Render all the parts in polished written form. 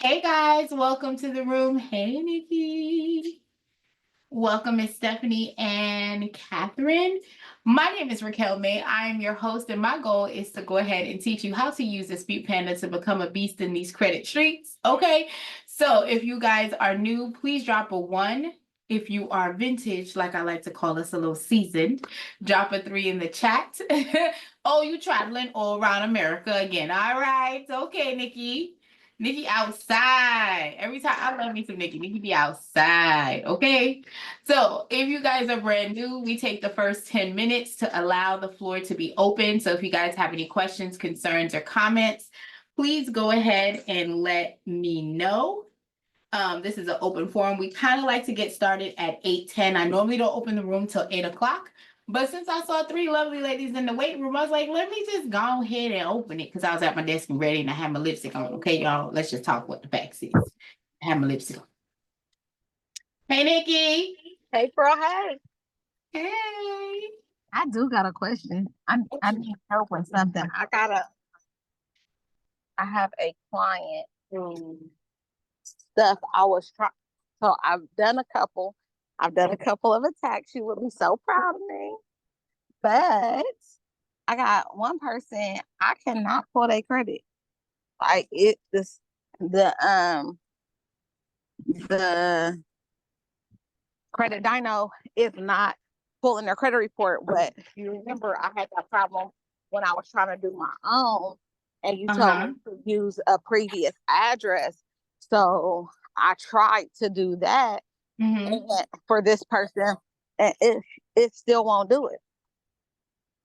Hey guys, welcome to the room. Hey Nikki. Welcome Miss Stephanie and Catherine. My name is Raquel May. I am your host, and my goal is to go ahead and teach you how to use Dispute Panda to become a beast in these credit streets. Okay, so if you guys are new, please drop a 1. If you are vintage, like I like to call us, a little seasoned, drop a 3 in the chat. Oh, you traveling all around America again. All right. Okay, Nikki. Nikki outside. Every time I love me some Nikki. Nikki be outside. Okay. So if you guys are brand new, we take the first 10 minutes to allow the floor to be open. So if you guys have any questions, concerns, or comments, please go ahead and let me know. This is an open forum. We kind of like to get started at 8:10. I normally don't open the room till 8 o'clock. But since I saw 3 lovely ladies in the waiting room, I was like, let me just go ahead and open it because I was at my desk and ready and I had my lipstick on. Okay, y'all, let's just talk what the facts is. I have my lipstick on. Hey, Nikki. Hey, bro. Hey. Hey. I do got a question. I need help with something. I have a client who stuff I was trying. So I've done a couple of attacks. She would be so proud of me. But I got one person I cannot pull their credit. Like the credit dyno is not pulling their credit report. But you remember I had that problem when I was trying to do my own, and you told me to use a previous address. So I tried to do that for this person, and it still won't do it.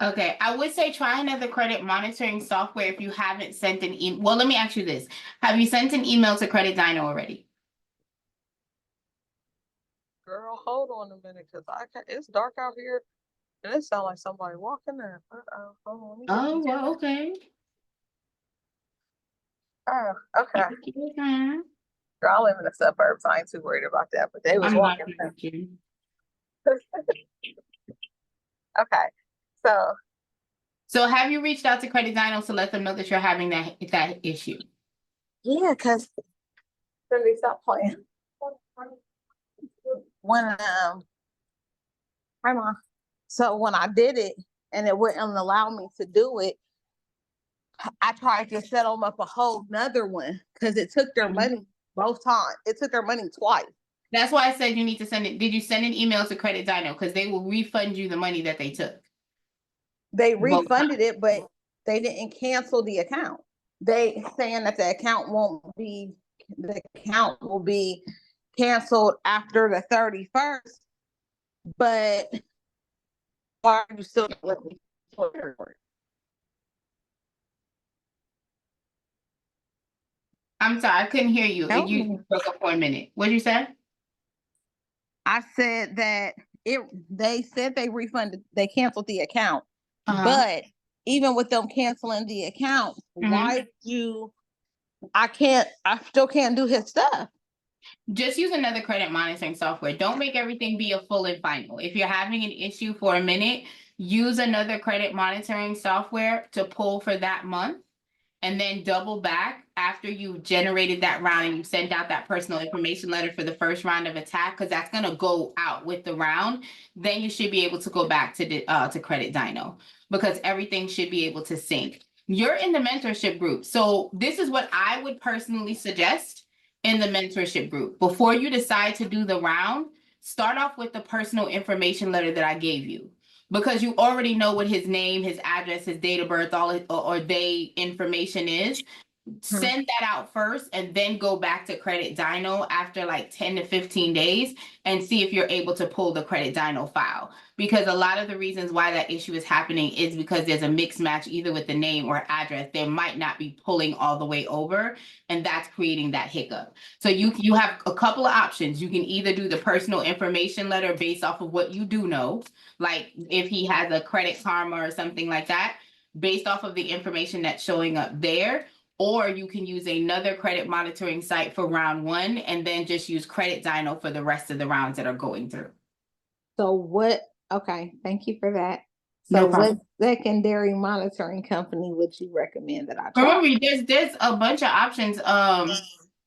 Okay, I would say try another credit monitoring software if you haven't sent an email. Well, let me ask you this. Have you sent an email to Credit Dyno already? Girl, hold on a minute, because it's dark out here, and it sounds like somebody walking there. Oh, well, okay. Oh, okay. Girl, I live in the suburbs. I ain't too worried about that, but they was walking there. Okay, so have you reached out to Credit Dyno to let them know that you're having that issue? Yeah, because they stop playing. When hi mom. So when I did it and it wouldn't allow me to do it, I tried to set them up a whole nother one because it took their money both times. It took their money twice. That's why I said you need to send it. Did you send an email to Credit Dyno? Because they will refund you the money that they took. They refunded it, but they didn't cancel the account. They saying that the account will be canceled after the 31st. But why are you still let me? I'm sorry, I couldn't hear you. You broke up for a minute. What did you say? I said that they said they canceled the account. But even with them canceling the account, I still can't do his stuff. Just use another credit monitoring software. Don't make everything be a full and final. If you're having an issue for a minute, use another credit monitoring software to pull for that month, and then double back after you've generated that round and you sent out that personal information letter for the first round of attack, because that's going to go out with the round. Then you should be able to go back to Credit Dyno, because everything should be able to sync. You're in the mentorship group. So this is what I would personally suggest in the mentorship group. Before you decide to do the round, start off with the personal information letter that I gave you, because you already know what his name, his address, his date of birth, all his, or day information is. Send that out first and then go back to Credit Dyno after like 10 to 15 days and see if you're able to pull the Credit Dyno file. Because a lot of the reasons why that issue is happening is because there's a mixed match either with the name or address. They might not be pulling all the way over, and that's creating that hiccup. So you have a couple of options. You can either do the personal information letter based off of what you do know, like if he has a Credit Karma or something like that, based off of the information that's showing up there. Or you can use another credit monitoring site for round 1 and then just use Credit Dyno for the rest of the rounds that are going through. So okay, thank you for that. So what secondary monitoring company would you recommend that I try? Remember, there's a bunch of options.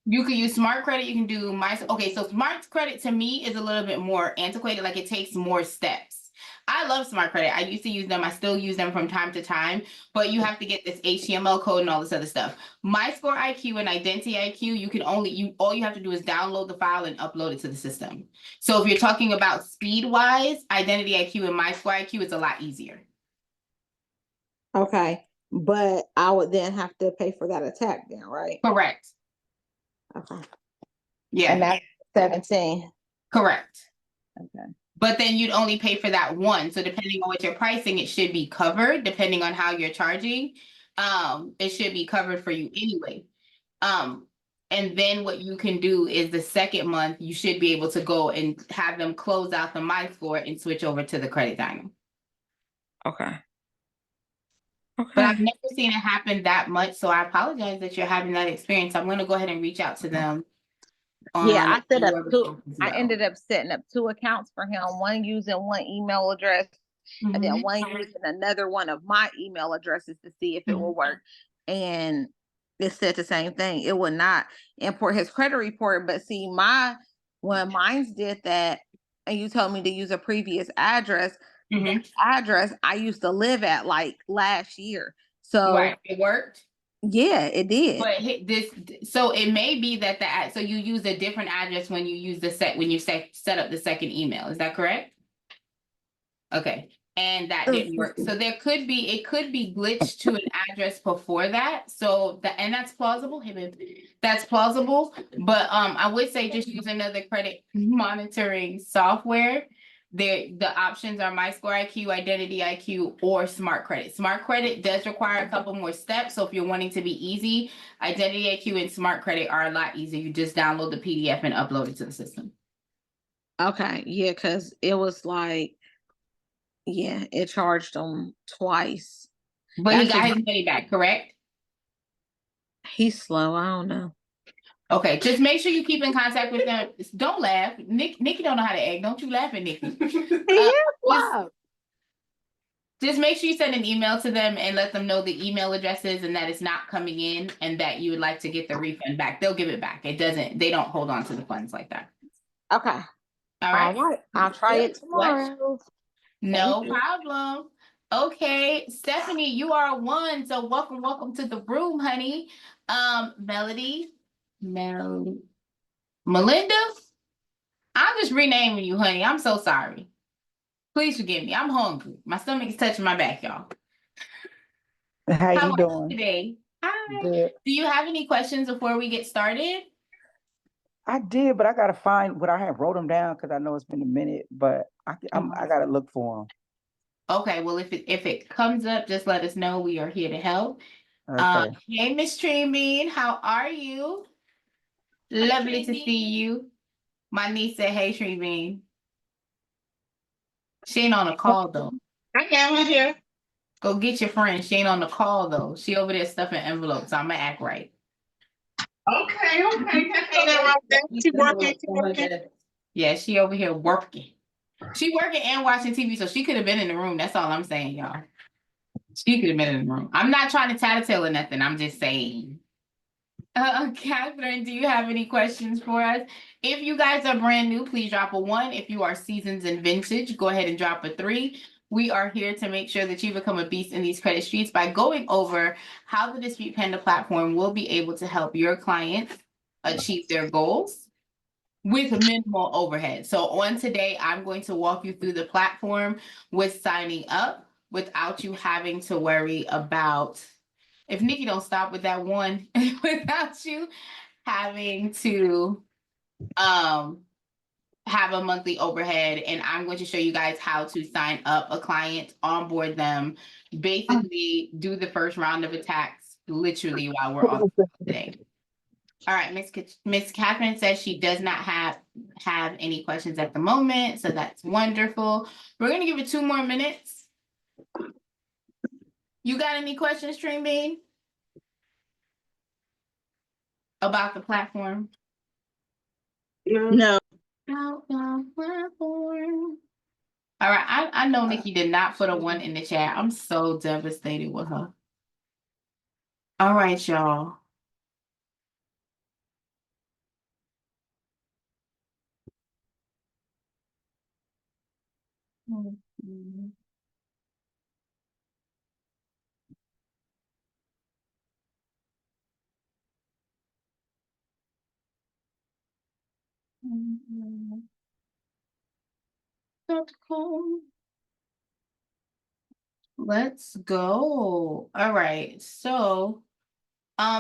You could use smart credit. You can do okay. So smart credit to me is a little bit more antiquated. Like it takes more steps. I love smart credit. I used to use them. I still use them from time to time, but you have to get this HTML code and all this other stuff. My Score IQ and Identity IQ, all you have to do is download the file and upload it to the system. So if you're talking about speed wise, Identity IQ and My Score IQ, it's a lot easier. Okay. But I would then have to pay for that attack then, right? Correct. Okay. Yeah. And that's 17. Correct. Okay. But then you'd only pay for that one. So depending on what you're pricing, it should be covered. Depending on how you're charging, it should be covered for you anyway. And then what you can do is the second month, you should be able to go and have them close out the My Score and switch over to the Credit Dynamo. Okay. But I've never seen it happen that much, so I apologize that you're having that experience. I'm going to go ahead and reach out to them. Yeah, I I ended up setting up 2 accounts for him, one using one email address and then one using another one of my email addresses to see if it will work. And it said the same thing. It would not import his credit report. But see, when mine did that, and you told me to use a previous address, the address I used to live at like last year. So right, it worked. Yeah, it did. But so it may be that so you use a different address when you use when you set up the second email. Is that correct? Okay. And that didn't work. So it could be glitched to an address before that. So and that's plausible. Hey, babe, that's plausible. But I would say just use another credit monitoring software. The options are My Score IQ, Identity IQ, or Smart Credit. Smart Credit does require a couple more steps. So if you're wanting to be easy, Identity IQ and Smart Credit are a lot easier. You just download the PDF and upload it to the system. Okay, yeah, because it was like, yeah, it charged them twice. But he got his money back, correct? He's slow. I don't know. Okay, just make sure you keep in contact with them. Don't laugh. Nikki don't know how to act. Don't you laugh at Nikki. Just make sure you send an email to them and let them know the email addresses and that it's not coming in and that you would like to get the refund back. They'll give it back. They don't hold on to the funds like that. Okay. All right. I'll try it tomorrow. No problem. Okay, Stephanie, you are 1. So welcome to the room, honey. Melinda, I'm just renaming you, honey. I'm so sorry. Please forgive me. I'm hungry. My stomach is touching my back, y'all. How you doing today? Hi. Good. Do you have any questions before we get started? I did, but I gotta find what I have wrote them down because I know it's been a minute, but I gotta look for them. Okay, well, if it comes up, just let us know. We are here to help. Okay. Hey, Miss Streaming, how are you? Lovely to see you. My niece said, hey, Streaming. She ain't on a call, though. I am here. Go get your friend. She ain't on the call, though. She over there stuffing envelopes. So I'm going to act right. Okay. She working. Yeah, she over here working. She working and watching TV, so she could have been in the room. That's all I'm saying, y'all. She could have been in the room. I'm not trying to tattletale or nothing. I'm just saying. Catherine, do you have any questions for us? If you guys are brand new, please drop a 1. If you are seasons and vintage, go ahead and drop a 3. We are here to make sure that you become a beast in these credit streets by going over how the Dispute Panda platform will be able to help your clients achieve their goals with minimal overhead. So on today, I'm going to walk you through the platform with signing up without you having to worry about, if Nikki don't stop with that 1, without you having to have a monthly overhead. And I'm going to show you guys how to sign up a client, onboard them, basically do the first round of attacks literally while we're on today. All right, Miss Catherine says she does not have any questions at the moment, so that's wonderful. We're gonna give it 2 more minutes. You got any questions, Stream Bean? About the platform? No. About the platform. All right, I know Nikki did not put a 1 in the chat. I'm so devastated with her. All right, y'all. Mhm. Mhm. That's cool. Let's go. All right. So,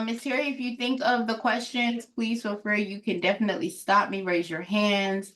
Miss Terry, if you think of the questions, please feel free. You can definitely stop me, raise your hands,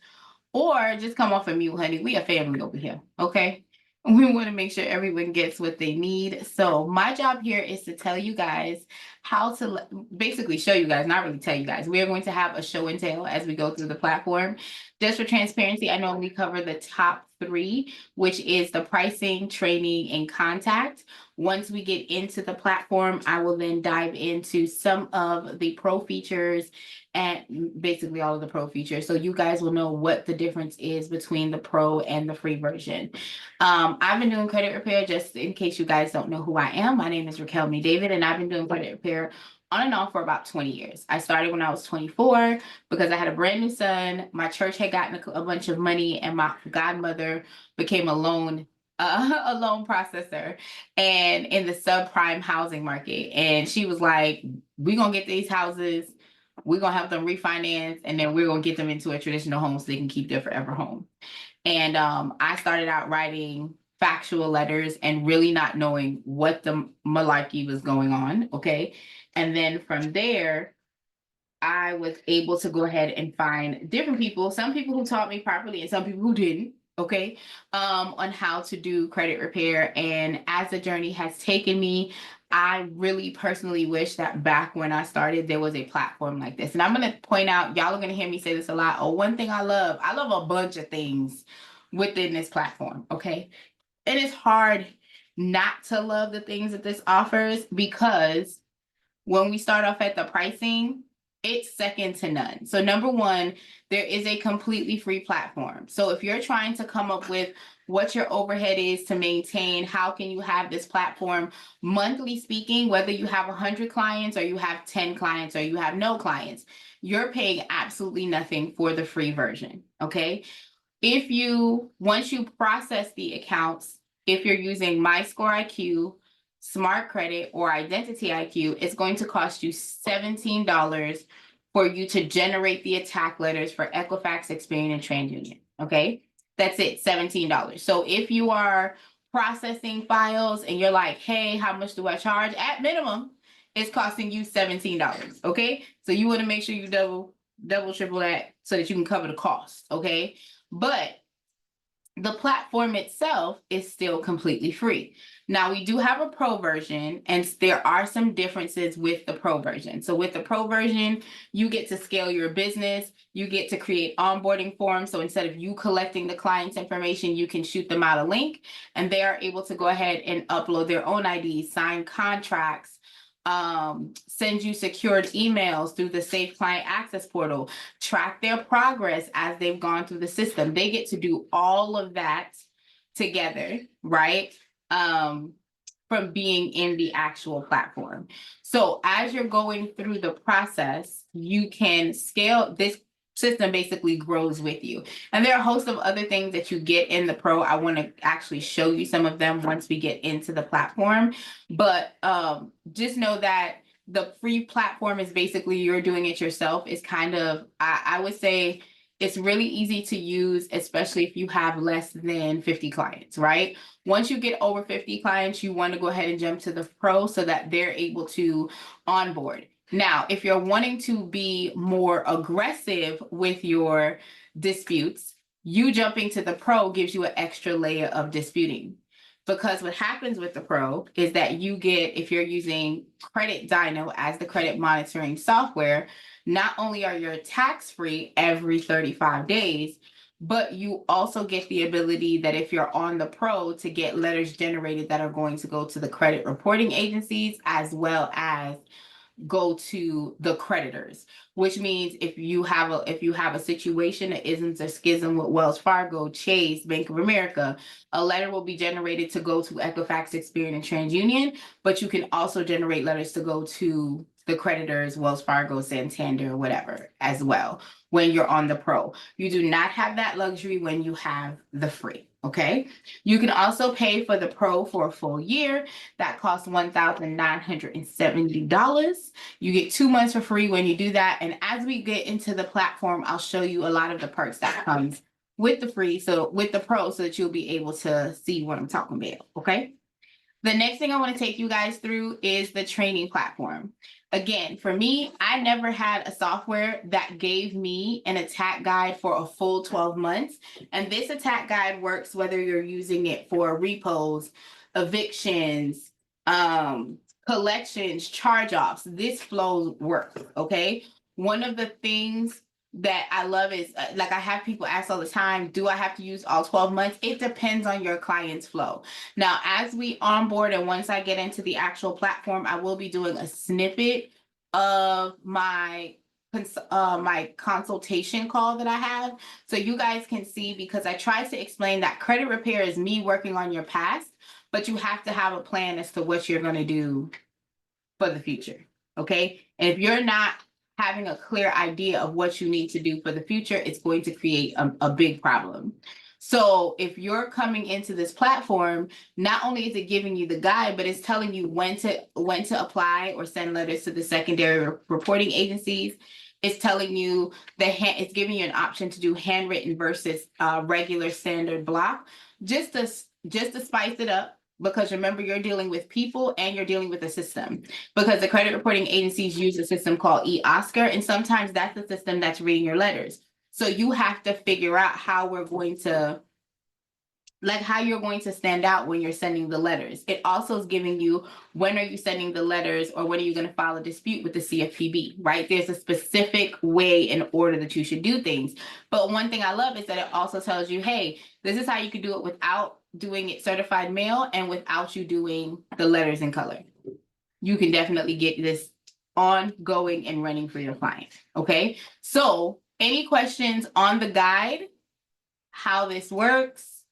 or just come off of mute, honey. We a family over here, okay? We want to make sure everyone gets what they need. So my job here is to tell you guys how to basically show you guys, not really tell you guys. We are going to have a show and tell as we go through the platform. Just for transparency, I normally cover the top 3, which is the pricing, training, and contact. Once we get into the platform, I will then dive into some of the pro features and basically all of the pro features. So you guys will know what the difference is between the pro and the free version. I've been doing credit repair, just in case you guys don't know who I am. My name is Raquel Me David, and I've been doing credit repair on and off for about 20 years. I started when I was 24 because I had a brand new son. My church had gotten a bunch of money, and my godmother became a loan processor and in the subprime housing market. And she was like, we're going to get these houses, we're going to help them refinance, and then we're going to get them into a traditional home so they can keep their forever home. And I started out writing factual letters and really not knowing what the malarkey was going on. Okay. And then from there, I was able to go ahead and find different people, some people who taught me properly and some people who didn't, okay, on how to do credit repair. And as the journey has taken me, I really personally wish that back when I started, there was a platform like this. And I'm going to point out, y'all are going to hear me say this a lot. Oh, one thing I love a bunch of things within this platform, okay? And it's hard not to love the things that this offers because when we start off at the pricing, it's second to none. So number one, there is a completely free platform. So if you're trying to come up with what your overhead is to maintain, how can you have this platform monthly speaking, whether you have 100 clients or you have 10 clients or you have no clients, you're paying absolutely nothing for the free version, okay? Once you process the accounts, if you're using MyScoreIQ, Smart Credit, or Identity IQ, it's going to cost you $17 for you to generate the attack letters for Equifax, Experian, and TransUnion. Okay, that's it, $17. So if you are processing files and you're like, hey, how much do I charge? At minimum, it's costing you $17. Okay, so you want to make sure you double, triple that so that you can cover the cost. Okay, but the platform itself is still completely free. Now, we do have a pro version, and there are some differences with the pro version. So with the pro version, you get to scale your business, you get to create onboarding forms. So instead of you collecting the client's information, you can shoot them out a link, and they are able to go ahead and upload their own IDs, sign contracts, send you secured emails through the Safe Client Access portal, track their progress as they've gone through the system. They get to do all of that together, right? From being in the actual platform. So as you're going through the process, you can scale this system basically grows with you. And there are a host of other things that you get in the pro. I want to actually show you some of them once we get into the platform. But just know that the free platform is basically you're doing it yourself. It's kind of, I would say, it's really easy to use, especially if you have less than 50 clients, right? Once you get over 50 clients, you want to go ahead and jump to the pro so that they're able to onboard. Now, if you're wanting to be more aggressive with your disputes, you jumping to the pro gives you an extra layer of disputing. Because what happens with the pro is that you get, if you're using Credit Dyno as the credit monitoring software, not only are you tax-free every 35 days, but you also get the ability that if you're on the pro to get letters generated that are going to go to the credit reporting agencies as well as go to the creditors, which means if you have a situation that isn't a schism with Wells Fargo, Chase, Bank of America, a letter will be generated to go to Equifax, Experian, and TransUnion, but you can also generate letters to go to the creditors, Wells Fargo, Santander, whatever, as well, when you're on the pro. You do not have that luxury when you have the free, okay? You can also pay for the pro for a full year. That costs $1,970. You get 2 months for free when you do that. And as we get into the platform, I'll show you a lot of the perks that comes with the free, so with the pro, so that you'll be able to see what I'm talking about, okay? The next thing I want to take you guys through is the training platform. Again, for me, I never had a software that gave me an attack guide for a full 12 months. And this attack guide works whether you're using it for repos, evictions, collections, charge-offs. This flow works, okay? One of the things that I love is, like I have people ask all the time, do I have to use all 12 months? It depends on your client's flow. Now, as we onboard and once I get into the actual platform, I will be doing a snippet of my consultation call that I have. So you guys can see, because I try to explain that credit repair is me working on your past, but you have to have a plan as to what you're going to do for the future. Okay. And if you're not having a clear idea of what you need to do for the future, it's going to create a big problem. So if you're coming into this platform, not only is it giving you the guide, but it's telling you when to apply or send letters to the secondary reporting agencies. It's telling you it's giving you an option to do handwritten versus regular standard block, just to spice it up. Because remember, you're dealing with people and you're dealing with a system, because the credit reporting agencies use a system called eOscar, and sometimes that's the system that's reading your letters. So you have to figure out how you're going to stand out when you're sending the letters. It also is giving you, when are you sending the letters, or when are you going to file a dispute with the CFPB, right? There's a specific way and order that you should do things. But one thing I love is that it also tells you, hey, this is how you can do it without doing it certified mail and without you doing the letters in color. You can definitely get this ongoing and running for your client. Okay. So any questions on the guide, how this works?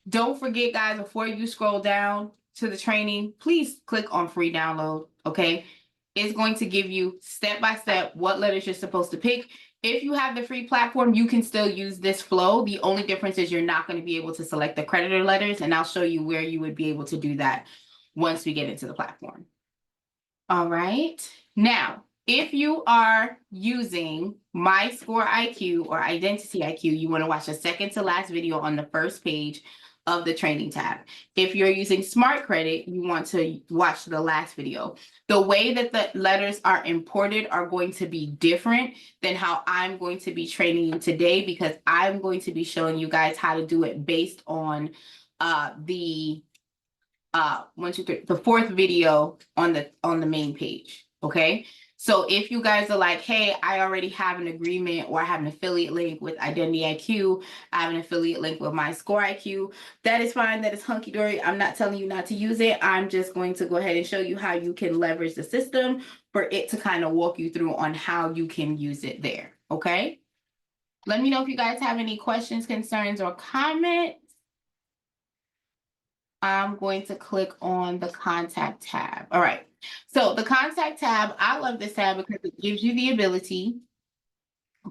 Don't forget, guys, before you scroll down to the training, please click on free download. Okay. It's going to give you step-by-step what letters you're supposed to pick. If you have the free platform, you can still use this flow. The only difference is you're not going to be able to select the creditor letters, and I'll show you where you would be able to do that once we get into the platform. All right. Now, if you are using My Score IQ or Identity IQ, you want to watch the second to last video on the first page of the training tab. If you're using Smart Credit, you want to watch the last video. The way that the letters are imported are going to be different than how I'm going to be training you today, because I'm going to be showing you guys how to do it based on the fourth video on the main page. Okay. So if you guys are like, hey, I already have an agreement, or I have an affiliate link with Identity IQ, I have an affiliate link with My Score IQ, that is fine. That is hunky dory. I'm not telling you not to use it. I'm just going to go ahead and show you how you can leverage the system for it to kind of walk you through on how you can use it there. Okay. Let me know if you guys have any questions, concerns, or comments. I'm going to click on the contact tab. All right. So the contact tab, I love this tab because it gives you the ability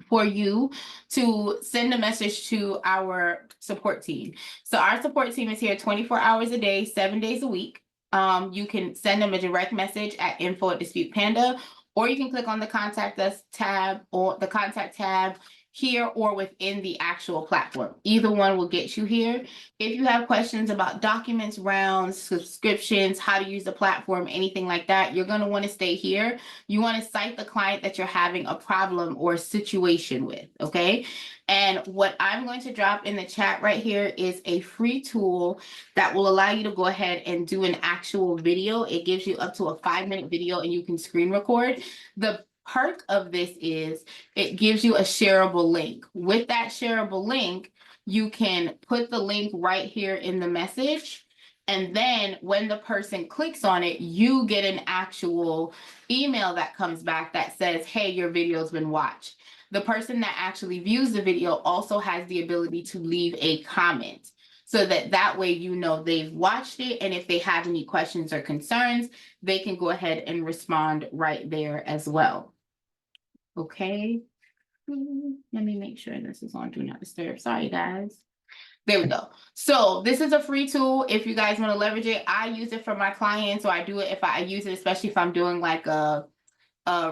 for you to send a message to our support team. So our support team is here 24 hours a day, 7 days a week. You can send them a direct message at info@Dispute Panda, or you can click on the contact us tab or the contact tab here or within the actual platform. Either one will get you here. If you have questions about documents, rounds, subscriptions, how to use the platform, anything like that, you're going to want to stay here. You want to cite the client that you're having a problem or situation with, okay? And what I'm going to drop in the chat right here is a free tool that will allow you to go ahead and do an actual video. It gives you up to a 5-minute video, and you can screen record. The perk of this is it gives you a shareable link. With that shareable link, you can put the link right here in the message. And then when the person clicks on it, you get an actual email that comes back that says, hey, your video's been watched. The person that actually views the video also has the ability to leave a comment. so that that way you know they've watched it, and if they have any questions or concerns, they can go ahead and respond right there as well. Okay. Let me make sure this is on Do Not Disturb. Sorry, guys. There we go. So this is a free tool. If you guys want to leverage it, I use it for my clients. So I do it if I use it, especially if I'm doing like a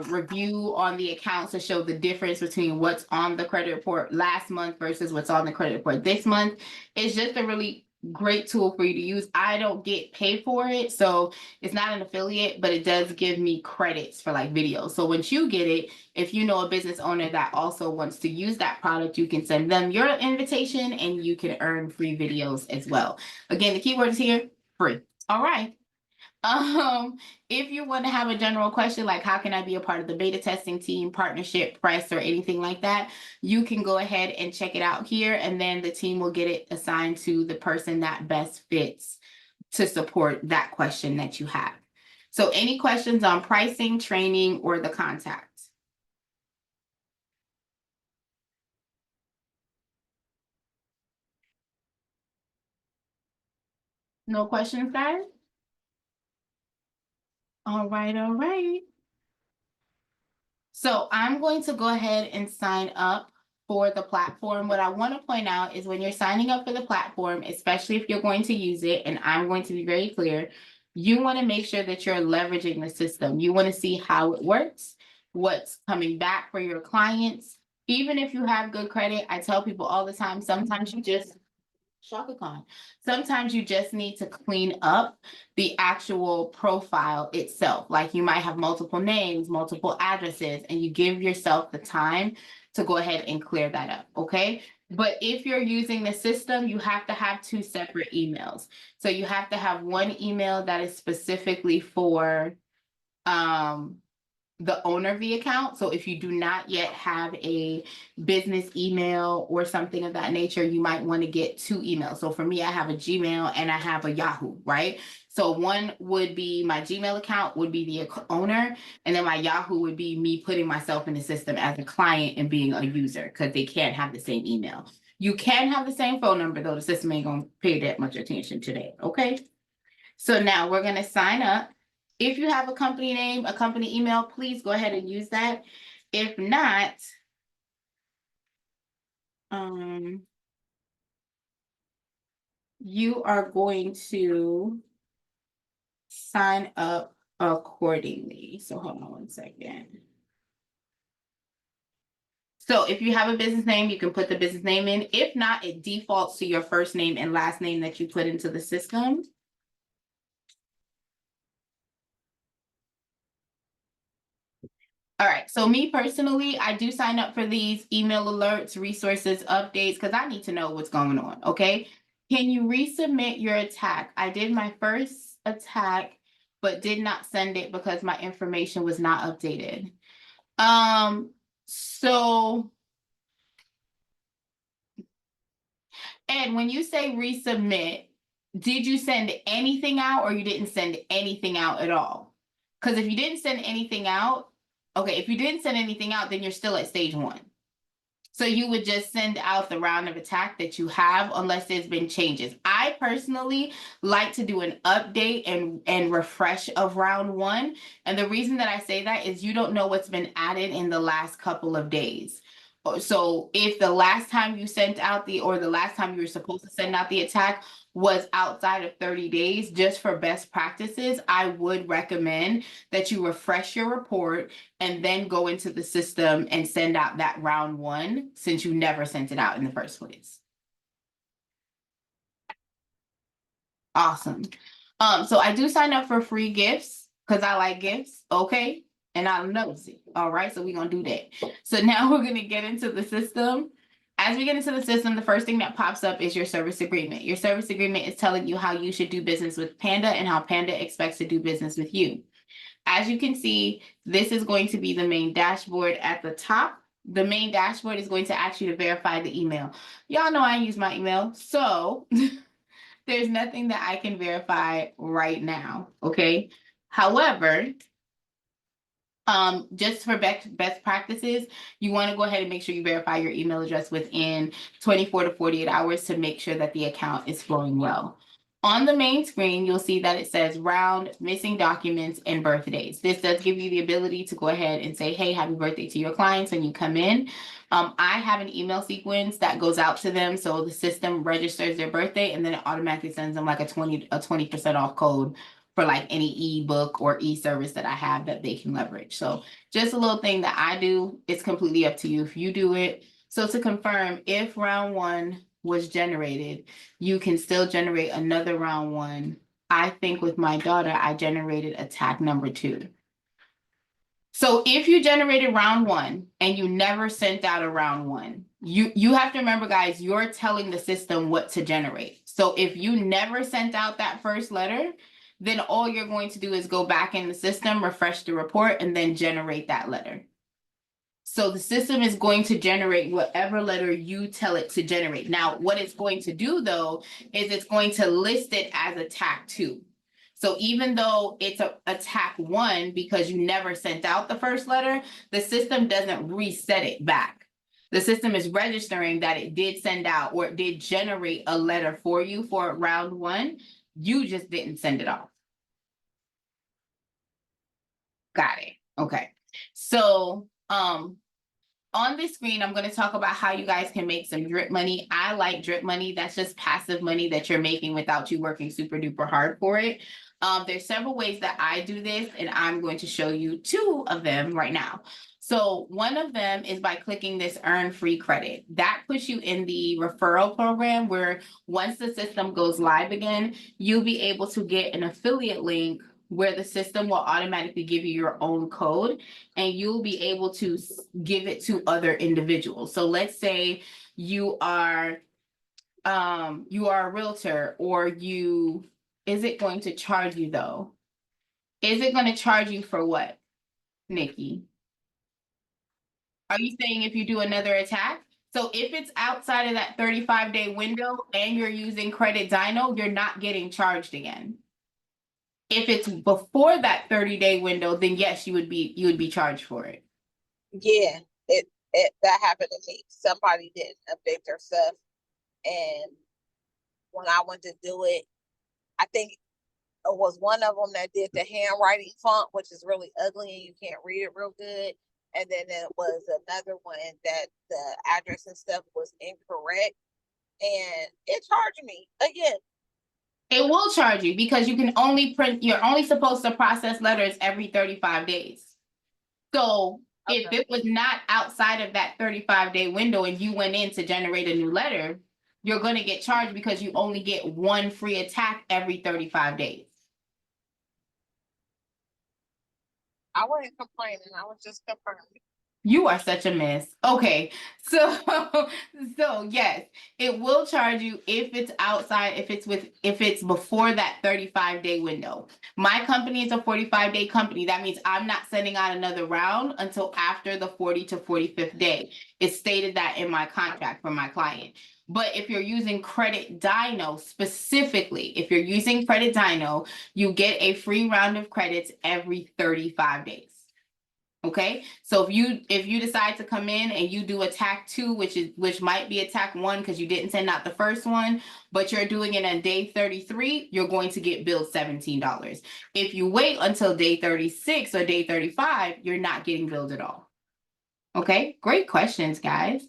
review on the accounts to show the difference between what's on the credit report last month versus what's on the credit report this month. It's just a really great tool for you to use. I don't get paid for it, so it's not an affiliate, but it does give me credits for like videos. So once you get it, if you know a business owner that also wants to use that product, you can send them your invitation and you can earn free videos as well. Again, the keyword is here, free. All right. If you want to have a general question like how can I be a part of the beta testing team, partnership, press, or anything like that, you can go ahead and check it out here, and then the team will get it assigned to the person that best fits to support that question that you have. So any questions on pricing, training, or the contact? No questions, guys? All right, all right. So I'm going to go ahead and sign up for the platform. What I want to point out is when you're signing up for the platform, especially if you're going to use it, and I'm going to be very clear, you want to make sure that you're leveraging the system. You want to see how it works, what's coming back for your clients. Even if you have good credit, I tell people all the time, sometimes you just Shaka Khan. Sometimes you just need to clean up the actual profile itself. Like you might have multiple names, multiple addresses, and you give yourself the time to go ahead and clear that up, okay? But if you're using the system, you have to have two separate emails. So you have to have one email that is specifically for the owner of the account. So if you do not yet have a business email or something of that nature, you might want to get two emails. So for me, I have a Gmail and I have a Yahoo, right? So one would be my Gmail account would be the owner, and then my Yahoo would be me putting myself in the system as a client and being a user, because they can't have the same email. You can have the same phone number, though the system ain't gonna pay that much attention today, okay? So now we're gonna sign up. If you have a company name, a company email, please go ahead and use that. If not, you are going to sign up accordingly. So hold on one second. So if you have a business name, you can put the business name in. If not, it defaults to your first name and last name that you put into the system. All right, so me personally, I do sign up for these email alerts, resources, updates, because I need to know what's going on, okay? Can you resubmit your attack? I did my first attack, but did not send it because my information was not updated. So, Ed, when you say resubmit, did you send anything out or you didn't send anything out at all? Because if you didn't send anything out, okay, if you didn't send anything out, then you're still at stage 1. So you would just send out the round of attack that you have unless there's been changes. I personally like to do an update and refresh of round 1. And the reason that I say that is you don't know what's been added in the last couple of days. So if the last time you sent out or the last time you were supposed to send out the attack was outside of 30 days, just for best practices, I would recommend that you refresh your report and then go into the system and send out that round 1 since you never sent it out in the first place. Awesome. So I do sign up for free gifts because I like gifts, okay? And I'm nosy. All right, so we're gonna do that. So now we're gonna get into the system. As we get into the system, the first thing that pops up is your service agreement. Your service agreement is telling you how you should do business with Panda and how Panda expects to do business with you. As you can see, this is going to be the main dashboard at the top. The main dashboard is going to ask you to verify the email. Y'all know I use my email, so there's nothing that I can verify right now, okay? However, Just for best practices, you want to go ahead and make sure you verify your email address within 24 to 48 hours to make sure that the account is flowing well. On the main screen, you'll see that it says round, missing documents, and birthdays. This does give you the ability to go ahead and say, hey, happy birthday to your clients when you come in. I have an email sequence that goes out to them, so the system registers their birthday and then it automatically sends them like a 20% off code for like any ebook or e-service that I have that they can leverage. So just a little thing that I do, it's completely up to you if you do it. So to confirm, if round one was generated, you can still generate another round one. I think with my daughter, I generated attack number 2. So if you generated round one and you never sent out a round one, you have to remember, guys, you're telling the system what to generate. So if you never sent out that first letter, then all you're going to do is go back in the system, refresh the report, and then generate that letter. So the system is going to generate whatever letter you tell it to generate. Now, what it's going to do, though, is it's going to list it as attack 2. So even though it's a attack 1 because you never sent out the first letter, the system doesn't reset it back. The system is registering that it did send out or it did generate a letter for you for round 1. You just didn't send it off. Got it. Okay. So, on this screen, I'm going to talk about how you guys can make some drip money. I like drip money. That's just passive money that you're making without you working super duper hard for it. There's several ways that I do this, and I'm going to show you 2 of them right now. So one of them is by clicking this earn free credit. That puts you in the referral program where once the system goes live again, you'll be able to get an affiliate link where the system will automatically give you your own code and you'll be able to give it to other individuals. So let's say you are a realtor, or is it going to charge you though? Is it going to charge you for what, Nikki? Are you saying if you do another attack? So if it's outside of that 35-day window and you're using Credit Dino, you're not getting charged again. If it's before that 30-day window, then yes, you would be charged for it. Yeah, it that happened to me. Somebody didn't update their stuff, and when I went to do it, I think it was one of them that did the handwriting font, which is really ugly and you can't read it real good. And then it was another one that the address and stuff was incorrect, and it charged me again. It will charge you because you're only supposed to process letters every 35 days. So if it was not outside of that 35-day window and you went in to generate a new letter, you're going to get charged because you only get one free attack every 35 days. I wasn't complaining. I was just confirming. You are such a mess. Okay, so yes, it will charge you if it's outside, if it's before that 35-day window. My company is a 45-day company. That means I'm not sending out another round until after the 40 to 45th day. It's stated that in my contract for my client. But if you're using Credit Dino specifically, if you're using Credit Dino, you get a free round of credits every 35 days. Okay, so if you decide to come in and you do attack 2, which might be attack 1 because you didn't send out the first one, but you're doing it on day 33, you're going to get billed $17. If you wait until day 36 or day 35, you're not getting billed at all. Okay, great questions, guys.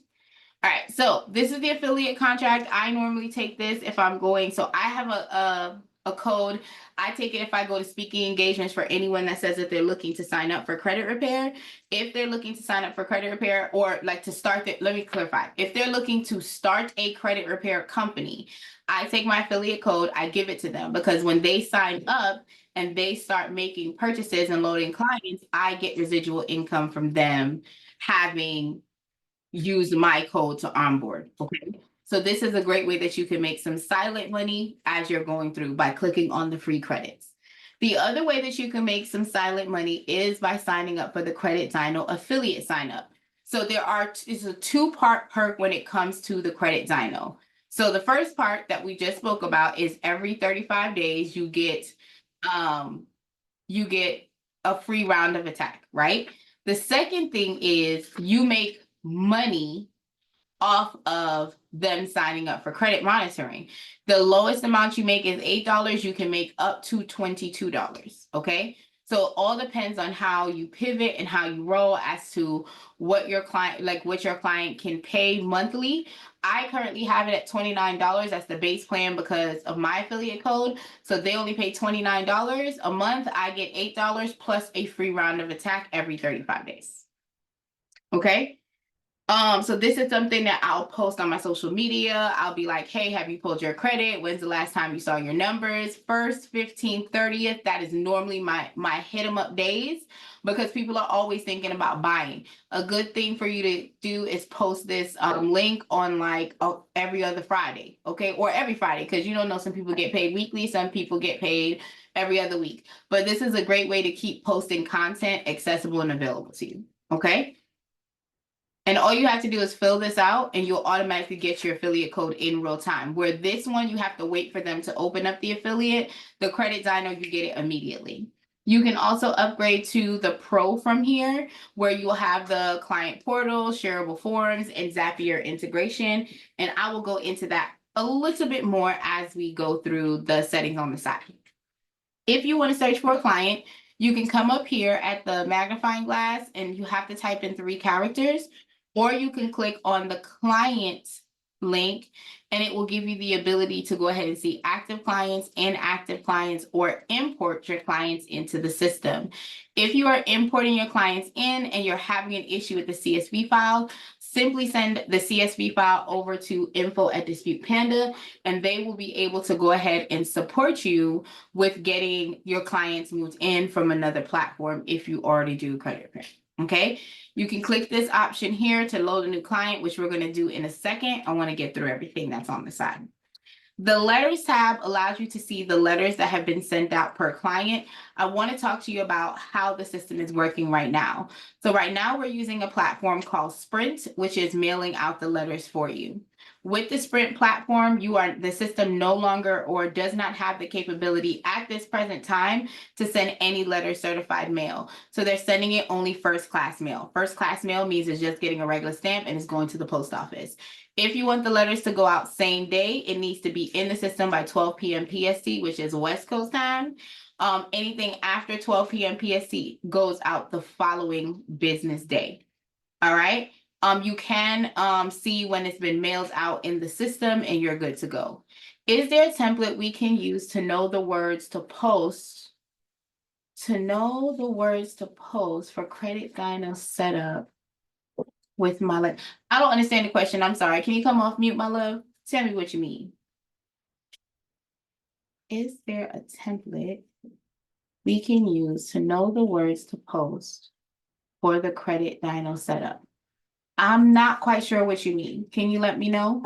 All right, so this is the affiliate contract. I normally take this if I'm going, so I have a code. I take it if I go to speaking engagements for anyone that says that they're looking to sign up for credit repair. If they're looking to sign up for credit repair or like to start it, let me clarify. If they're looking to start a credit repair company, I take my affiliate code, I give it to them because when they sign up and they start making purchases and loading clients, I get residual income from them having used my code to onboard. Okay. So this is a great way that you can make some silent money as you're going through by clicking on the free credits. The other way that you can make some silent money is by signing up for the Credit Dino affiliate sign up. So it's a 2-part perk when it comes to the Credit Dino. So the first part that we just spoke about is every 35 days you get a free round of attack, right? The second thing is you make money off of them signing up for credit monitoring. The lowest amount you make is $8. You can make up to $22. Okay. So all depends on how you pivot and how you roll as to what your client can pay monthly. I currently have it at $29. That's the base plan because of my affiliate code. So they only pay $29 a month. I get $8 plus a free round of attack every 35 days. Okay. So this is something that I'll post on my social media. I'll be like, hey, have you pulled your credit? When's the last time you saw your numbers? 1st, 15th, 30th. That is normally my hit 'em up days because people are always thinking about buying. A good thing for you to do is post this link on like every other Friday, okay? Or every Friday, because you don't know, some people get paid weekly, some people get paid every other week. But this is a great way to keep posting content accessible and available to you, okay? And all you have to do is fill this out and you'll automatically get your affiliate code in real time. Where this one, you have to wait for them to open up the affiliate. The Credit Dyno, you get it immediately. You can also upgrade to the Pro from here, where you will have the client portal, shareable forms, and Zapier integration. And I will go into that a little bit more as we go through the settings on the side. If you want to search for a client, you can come up here at the magnifying glass and you have to type in 3 characters. Or you can click on the client link and it will give you the ability to go ahead and see active clients, inactive clients, or import your clients into the system. If you are importing your clients in and you're having an issue with the CSV file, simply send the CSV file over to info@Dispute Panda, and they will be able to go ahead and support you with getting your clients moved in from another platform if you already do credit print. Okay, you can click this option here to load a new client, which we're going to do in a second. I want to get through everything that's on the side. The letters tab allows you to see the letters that have been sent out per client. I want to talk to you about how the system is working right now. So right now we're using a platform called Sprint, which is mailing out the letters for you. With the Sprint platform, the system no longer or does not have the capability at this present time to send any letter certified mail. So they're sending it only first class mail. First class mail means it's just getting a regular stamp and it's going to the post office. If you want the letters to go out same day, it needs to be in the system by 12 p.m. PST, which is West Coast time. Anything after 12 p.m. PST goes out the following business day. All right. You can see when it's been mailed out in the system and you're good to go. Is there a template we can use to know the words to post? To know the words to post for Credit Dyno setup with my love. I don't understand the question. I'm sorry. Can you come off mute, my love? Tell me what you mean. Is there a template we can use to know the words to post for the Credit Dyno setup? I'm not quite sure what you mean. Can you let me know?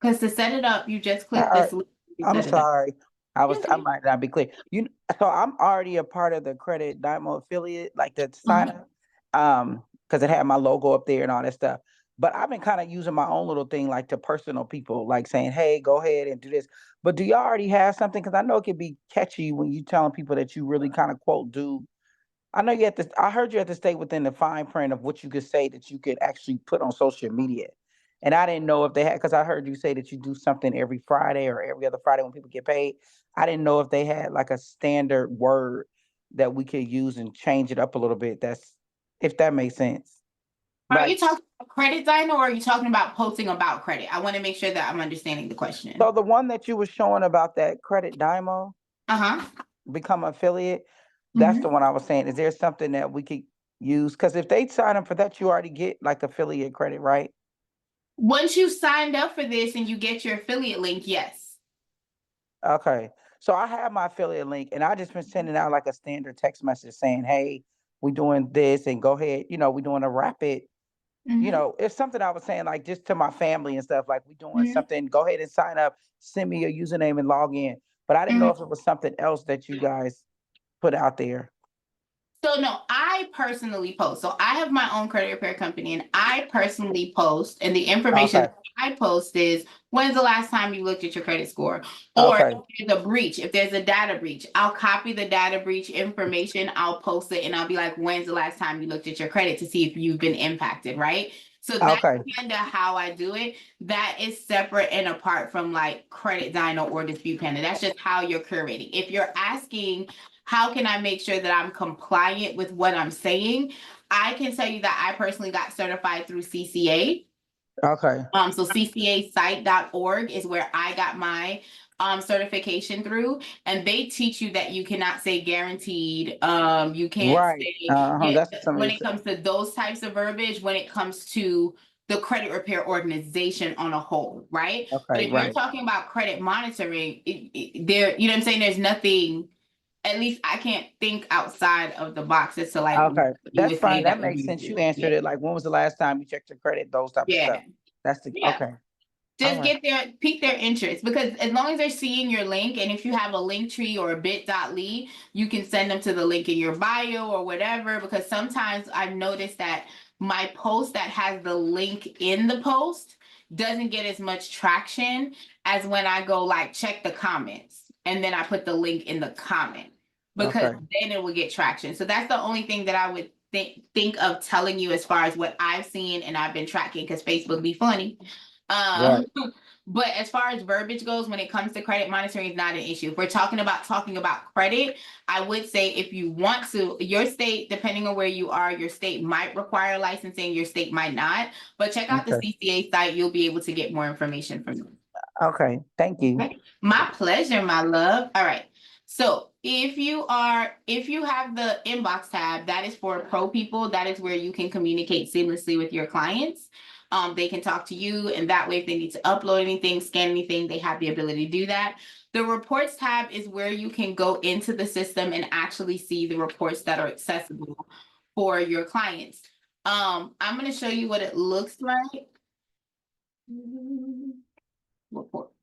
Because to set it up, you just click this link. I'm sorry. Okay. I might not be clear. So I'm already a part of the Credit Dyno affiliate, like the sign up, because it had my logo up there and all that stuff. But I've been kind of using my own little thing, like to personal people, like saying, "Hey, go ahead and do this." But do y'all already have something? Because I know it can be catchy when you telling people that you really kind of quote do. I know you have to. I heard you have to stay within the fine print of what you could say that you could actually put on social media. And I didn't know if they had, because I heard you say that you do something every Friday or every other Friday when people get paid. I didn't know if they had like a standard word that we could use and change it up a little bit. If that makes sense. Are you talking about Credit Dyno or are you talking about posting about credit? I want to make sure that I'm understanding the question. So the one that you were showing about that Credit Dyno, become affiliate, that's the one I was saying. Is there something that we could use? Because if they sign up for that, you already get like affiliate credit, right? Once you've signed up for this and you get your affiliate link, yes. Okay. So I have my affiliate link and I just been sending out like a standard text message saying, hey, we're doing this and go ahead, we're doing a rapid, it's something I was saying like just to my family and stuff, like we're doing something, go ahead and sign up, send me your username and log in. But I didn't know if it was something else that you guys put out there. So no, I personally post. So I have my own credit repair company and I personally post, and the information Okay. I post is when's the last time you looked at your credit score? Or Okay. if there's a breach, if there's a data breach, I'll copy the data breach information, I'll post it, and I'll be like, when's the last time you looked at your credit to see if you've been impacted, right? So that's Okay. kind of how I do it. That is separate and apart from like Credit Dino or Dispute Panda. That's just how you're curating. If you're asking, how can I make sure that I'm compliant with what I'm saying? I can tell you that I personally got certified through CCA. Okay. So ccasite.org is where I got my certification through, and they teach you that you cannot say guaranteed. You can't Right. say, Uh-huh. yeah, That's when something. it comes to those types of verbiage, when it comes to the credit repair organization on a whole, right? But Okay. if you're Right. talking about credit monitoring, there, you know what I'm saying? There's nothing, at least I can't think outside of the box as to like what Okay. you That's would say fine. That that would makes be. sense. You answered it. Like, when was the last time you checked your credit? Those type of Yeah. stuff. That's the Yeah. okay. Just All right. get their, pique their interest, because as long as they're seeing your link, and if you have a link tree or a bit.ly, you can send them to the link in your bio or whatever, because sometimes I've noticed that my post that has the link in the post doesn't get as much traction as when I go like check the comments and then I put the link in the comment, because Okay. then it will get traction. So that's the only thing that I would think of telling you as far as what I've seen and I've been tracking, because Facebook be funny. Right. But as far as verbiage goes, when it comes to credit monitoring, is not an issue. If we're talking about credit, I would say if you want to, your state, depending on where you are, your state might require licensing, your state might not. But check out the Okay. CCA site, you'll be able to get more information from them. Okay. Thank you. Okay. My pleasure, my love. All right. So if you have the inbox tab, that is for pro people. That is where you can communicate seamlessly with your clients. They can talk to you, and that way, if they need to upload anything, scan anything, they have the ability to do that. The reports tab is where you can go into the system and actually see the reports that are accessible for your clients. I'm going to show you what it looks like. Reports.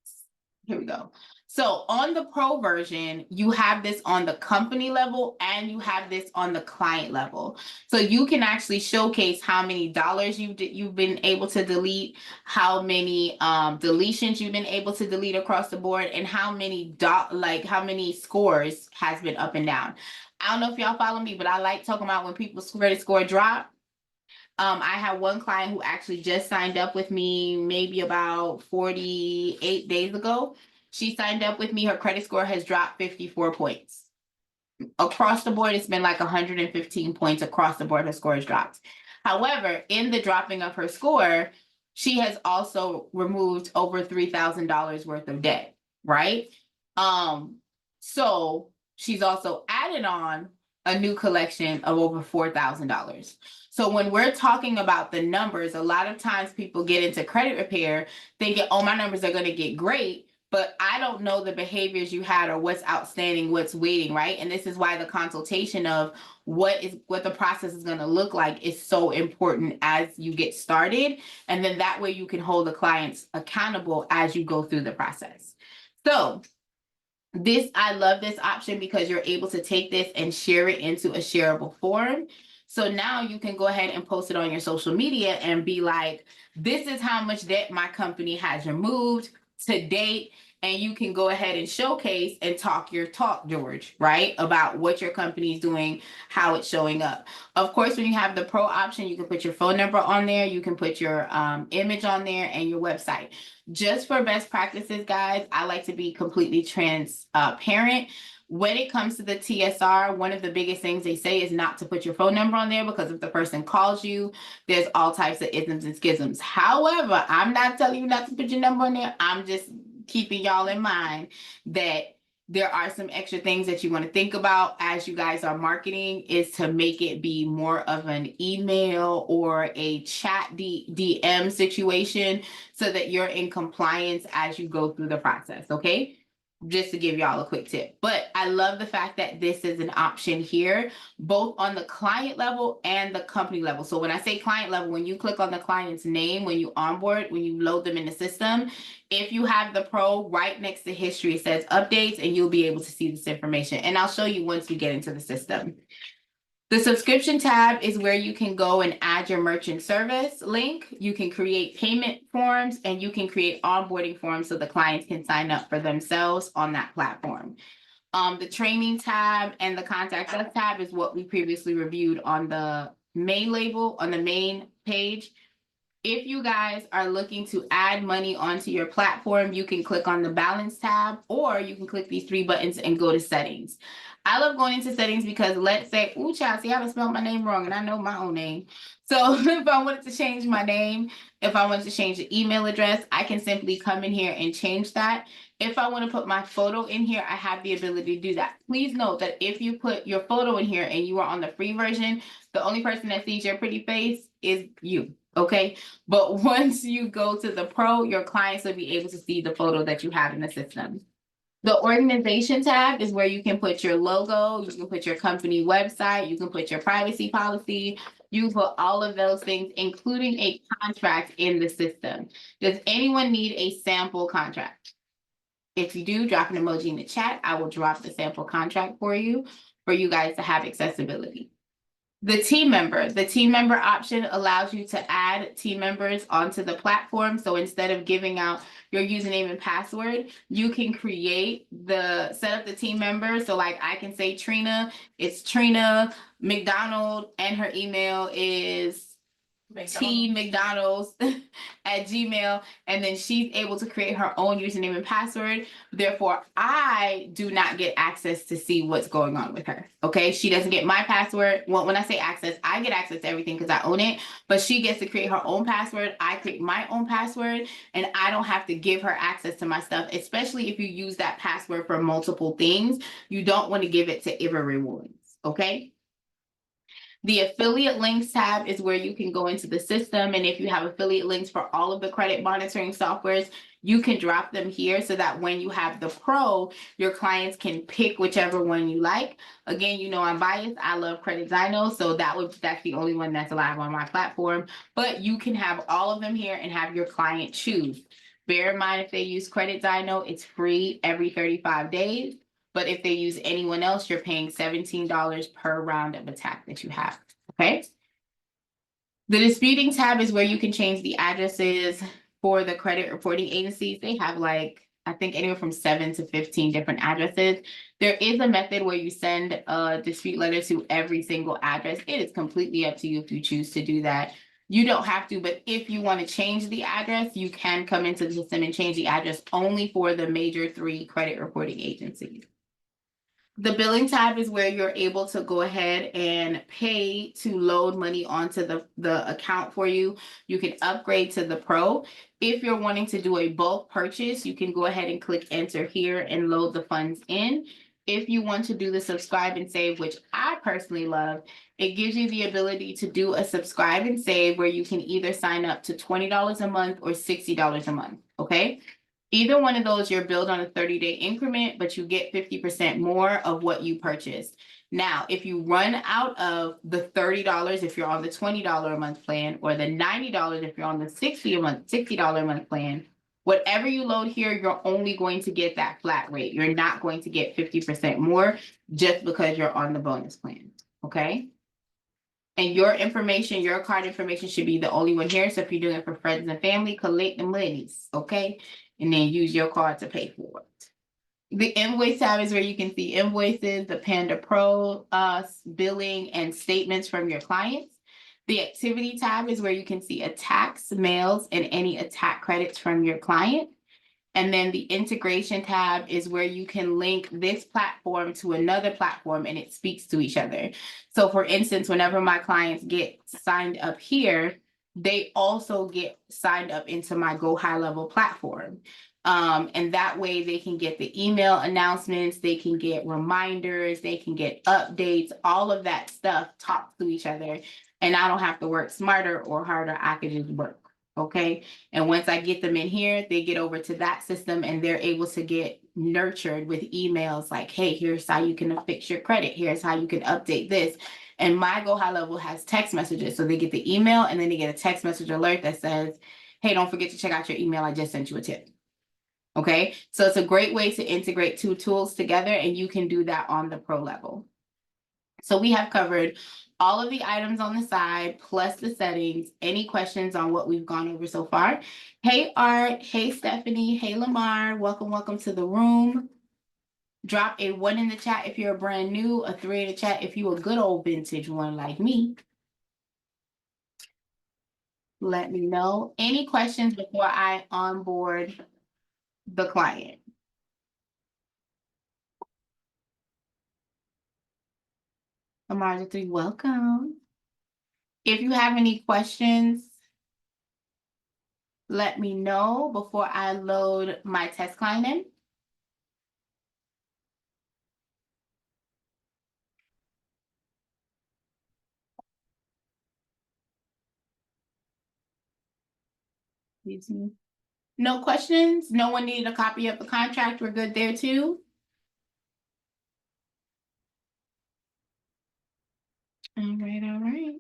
Here we go. So on the pro version, you have this on the company level and you have this on the client level. So you can actually showcase how many dollars you've been able to delete, how many deletions you've been able to delete across the board, and how many how many scores has been up and down. I don't know if y'all follow me, but I like talking about when people's credit score drop. I have one client who actually just signed up with me maybe about 48 days ago. She signed up with me. Her credit score has dropped 54 points. Across the board, it's been like 115 points across the board. Her score has dropped. However, in the dropping of her score, she has also removed over $3,000 worth of debt, right? So she's also added on a new collection of over $4,000. So when we're talking about the numbers, a lot of times people get into credit repair thinking, oh, my numbers are going to get great, but I don't know the behaviors you had or what's outstanding, what's waiting, right? And this is why the consultation of what the process is going to look like is so important as you get started. And then that way you can hold the clients accountable as you go through the process. So I love this option because you're able to take this and share it into a shareable form. So now you can go ahead and post it on your social media and be like, this is how much debt my company has removed to date. And you can go ahead and showcase and talk your talk, George, right? About what your company is doing, how it's showing up. Of course, when you have the pro option, you can put your phone number on there. You can put your image on there and your website. Just for best practices, guys, I like to be completely transparent. When it comes to the TSR, one of the biggest things they say is not to put your phone number on there, because if the person calls you, there's all types of isms and schisms. However, I'm not telling you not to put your number on there. I'm just keeping y'all in mind that there are some extra things that you want to think about as you guys are marketing, is to make it be more of an email or a chat DM situation, so that you're in compliance as you go through the process, okay? Just to give y'all a quick tip. But I love the fact that this is an option here, both on the client level and the company level. So when I say client level, when you click on the client's name, when you onboard, when you load them in the system, if you have the pro, right next to history, it says updates, and you'll be able to see this information. And I'll show you once we get into the system. The subscription tab is where you can go and add your merchant service link. You can create payment forms and you can create onboarding forms so the clients can sign up for themselves on that platform. The training tab and the contact us tab is what we previously reviewed on the main label, on the main page. If you guys are looking to add money onto your platform, you can click on the balance tab, or you can click these 3 buttons and go to settings. I love going into settings because let's say, ooh, child, see, I haven't spelled my name wrong and I know my own name. So if I wanted to change my name, if I wanted to change the email address, I can simply come in here and change that. If I want to put my photo in here, I have the ability to do that. Please note that if you put your photo in here and you are on the free version, the only person that sees your pretty face is you, okay? But once you go to the pro, your clients will be able to see the photo that you have in the system. The organization tab is where you can put your logo, you can put your company website, you can put your privacy policy, you put all of those things, including a contract in the system. Does anyone need a sample contract? If you do, drop an emoji in the chat. I will drop the sample contract for you guys to have accessibility. The team member option allows you to add team members onto the platform. So instead of giving out your username and password, you can set up the team member. So like I can say Trina, it's Trina McDonald, and her email is tmcdonalds at Gmail, and then she's able to create her own username and password. Therefore, I do not get access to see what's going on with her. Okay, she doesn't get my password. Well, when I say access, I get access to everything because I own it, but she gets to create her own password. I create my own password, and I don't have to give her access to my stuff, especially if you use that password for multiple things. You don't want to give it to every rewards, okay? The affiliate links tab is where you can go into the system, and if you have affiliate links for all of the credit monitoring softwares, you can drop them here so that when you have the pro, your clients can pick whichever one you like. Again, you know I'm biased. I love Credit Dino, so that's the only one that's alive on my platform. But you can have all of them here and have your client choose. Bear in mind, if they use Credit Dino, it's free every 35 days. But if they use anyone else, you're paying $17 per round of attack that you have, okay? The disputing tab is where you can change the addresses for the credit reporting agencies. They have like, I think anywhere from 7 to 15 different addresses. There is a method where you send a dispute letter to every single address. It is completely up to you if you choose to do that. You don't have to, but if you want to change the address, you can come into the system and change the address only for the major 3 credit reporting agencies. The billing tab is where you're able to go ahead and pay to load money onto the account for you. You can upgrade to the pro. If you're wanting to do a bulk purchase, you can go ahead and click enter here and load the funds in. If you want to do the subscribe and save, which I personally love, it gives you the ability to do a subscribe and save where you can either sign up to $20 a month or $60 a month, okay? Either one of those, you're billed on a 30-day increment, but you get 50% more of what you purchased. Now, if you run out of the $30 if you're on the $20 a month plan, or the $90 if you're on the $60 a month plan, whatever you load here, you're only going to get that flat rate. You're not going to get 50% more just because you're on the bonus plan, okay? And your information, your card information should be the only one here. So if you're doing it for friends and family, collect the monies, okay? And then use your card to pay for it. The invoice tab is where you can see invoices, the Panda Pro, billing, and statements from your clients. The activity tab is where you can see attacks, mails, and any attack credits from your client. And then the integration tab is where you can link this platform to another platform and it speaks to each other. So for instance, whenever my clients get signed up here, they also get signed up into my Go High Level platform. And that way they can get the email announcements, they can get reminders, they can get updates, all of that stuff talks to each other. And I don't have to work smarter or harder, I can just work. Okay, and once I get them in here, they get over to that system and they're able to get nurtured with emails like, hey, here's how you can fix your credit. Here's how you can update this. And my Go High Level has text messages. So they get the email and then they get a text message alert that says, hey, don't forget to check out your email. I just sent you a tip. Okay, so it's a great way to integrate 2 tools together, and you can do that on the pro level. So we have covered all of the items on the side, plus the settings. Any questions on what we've gone over so far? Hey, Art. Hey, Stephanie. Hey, Lamar. Welcome, welcome to the room. Drop a 1 in the chat if you're brand new, a 3 in the chat if you a good old vintage one like me. Let me know. Any questions before I onboard the client? Lamar, 3, welcome. If you have any questions, let me know before I load my test client in. No questions? No one needed a copy of the contract? We're good there too? All right, all right.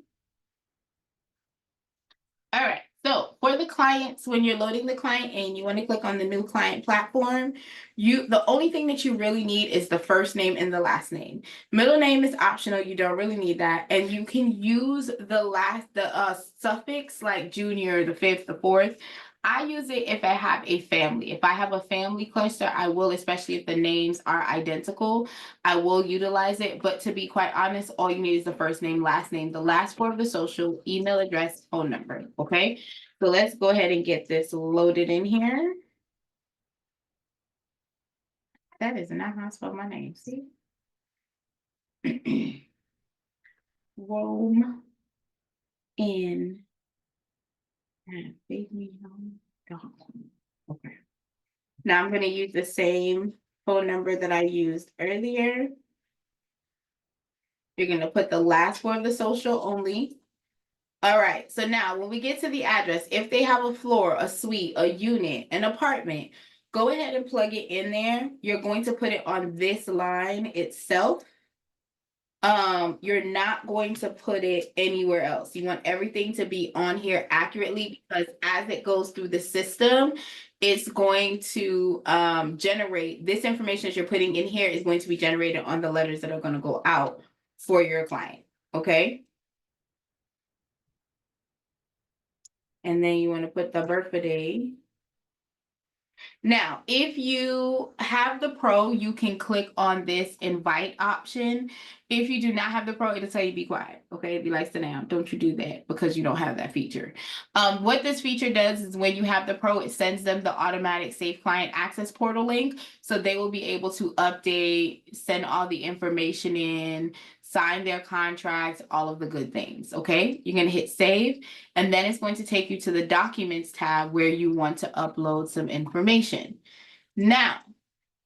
All right, so for the clients, when you're loading the client in, you want to click on the new client platform. The only thing that you really need is the first name and the last name. Middle name is optional, you don't really need that. And you can use the suffix like junior, the 5th, the 4th. I use it if I have a family. If I have a family cluster, I will, especially if the names are identical, I will utilize it. But to be quite honest, all you need is the first name, the last 4 of the social, email address, phone number. Okay, so let's go ahead and get this loaded in here. That is not how I spell my name. See? Rome in Okay. Now I'm going to use the same phone number that I used earlier. You're going to put the last 4 of the social only. All right, so now when we get to the address, if they have a floor, a suite, a unit, an apartment, go ahead and plug it in there. You're going to put it on this line itself. You're not going to put it anywhere else. You want everything to be on here accurately, because as it goes through the system, it's going to generate this information that you're putting in here is going to be generated on the letters that are going to go out for your client. Okay. And then you want to put the birthday. Now, if you have the Pro, you can click on this invite option. If you do not have the Pro, it'll tell you be quiet. Okay, it'll be like, sit down. Don't you do that because you don't have that feature. What this feature does is when you have the Pro, it sends them the automatic Safe Client Access portal link. So they will be able to update, send all the information in, sign their contracts, all of the good things. Okay, you're going to hit save. And then it's going to take you to the documents tab where you want to upload some information. Now,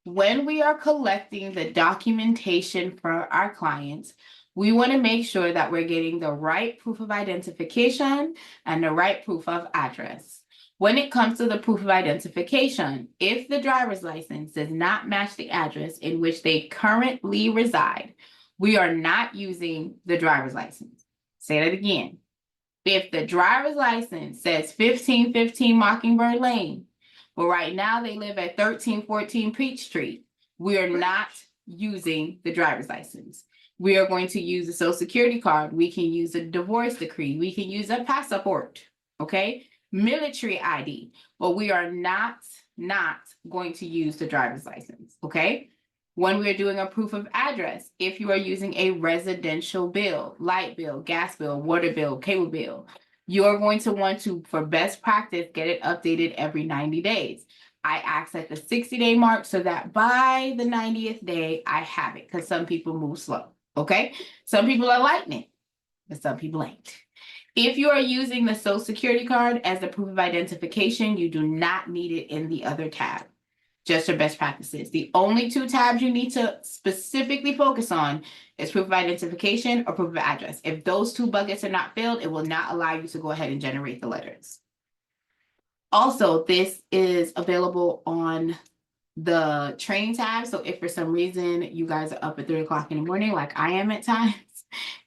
when we are collecting the documentation for our clients, we want to make sure that we're getting the right proof of identification and the right proof of address. When it comes to the proof of identification, if the driver's license does not match the address in which they currently reside, we are not using the driver's license. Say that again. If the driver's license says 1515 Mockingbird Lane, but right now they live at 1314 Peachtree, we are not using the driver's license. We are going to use a social security card. We can use a divorce decree. We can use a passport, okay? Military ID, but we are not going to use the driver's license, okay? When we're doing a proof of address, if you are using a residential bill, light bill, gas bill, water bill, cable bill, you're going to want to, for best practice, get it updated every 90 days. I ask at the 60-day mark so that by the 90th day, I have it, because some people move slow, okay? Some people are lightning, but some people ain't. If you are using the social security card as the proof of identification, you do not need it in the other tab. Just your best practices. The only 2 tabs you need to specifically focus on is proof of identification or proof of address. If those 2 buckets are not filled, it will not allow you to go ahead and generate the letters. Also, this is available on the training tab. So if for some reason you guys are up at 3 o'clock in the morning, like I am at times,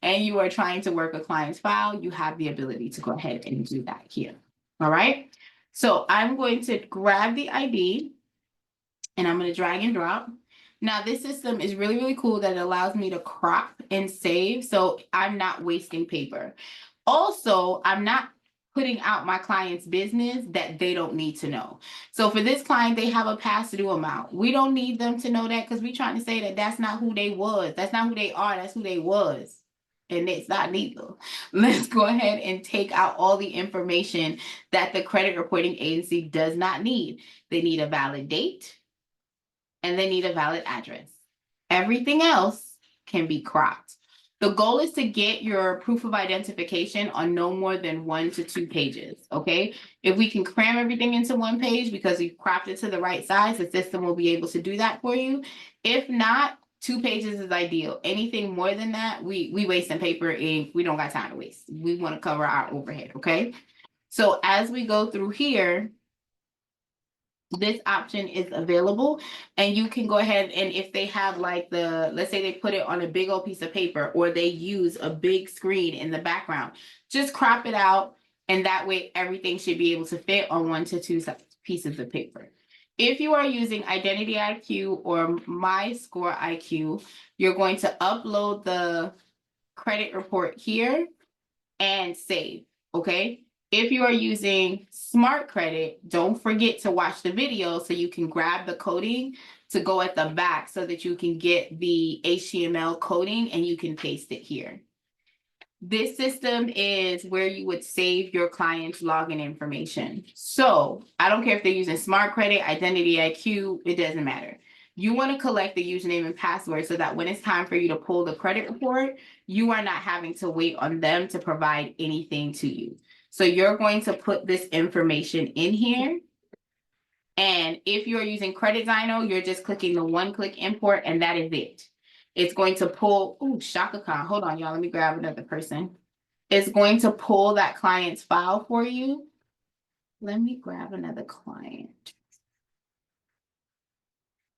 and you are trying to work a client's file, you have the ability to go ahead and do that here. All right. So I'm going to grab the ID. And I'm going to drag and drop. Now, this system is really, really cool that it allows me to crop and save, so I'm not wasting paper. Also, I'm not putting out my client's business that they don't need to know. So for this client, they have a past due amount. We don't need them to know that because we're trying to say that that's not who they was. That's not who they are. That's who they was. And it's not neither. Let's go ahead and take out all the information that the credit reporting agency does not need. They need a valid date and they need a valid address. Everything else can be cropped. The goal is to get your proof of identification on no more than 1 to 2 pages, okay? If we can cram everything into 1 page because we cropped it to the right size, the system will be able to do that for you. If not, 2 pages is ideal. Anything more than that, we wasting paper and we don't got time to waste. We want to cover our overhead, okay? So as we go through here, this option is available and you can go ahead and if they have like let's say they put it on a big old piece of paper or they use a big screen in the background, just crop it out and that way everything should be able to fit on 1 to 2 pieces of paper. If you are using Identity IQ or My Score IQ, you're going to upload the credit report here and save, okay? If you are using Smart Credit, don't forget to watch the video so you can grab the coding to go at the back so that you can get the HTML coding and you can paste it here. This system is where you would save your client's login information. So I don't care if they're using Smart Credit, Identity IQ, it doesn't matter. You want to collect the username and password so that when it's time for you to pull the credit report, you are not having to wait on them to provide anything to you. So you're going to put this information in here. And if you're using Credit Dyno, you're just clicking the 1-click import and that is it. It's going to pull, Shaka Khan, hold on y'all, let me grab another person. It's going to pull that client's file for you. Let me grab another client.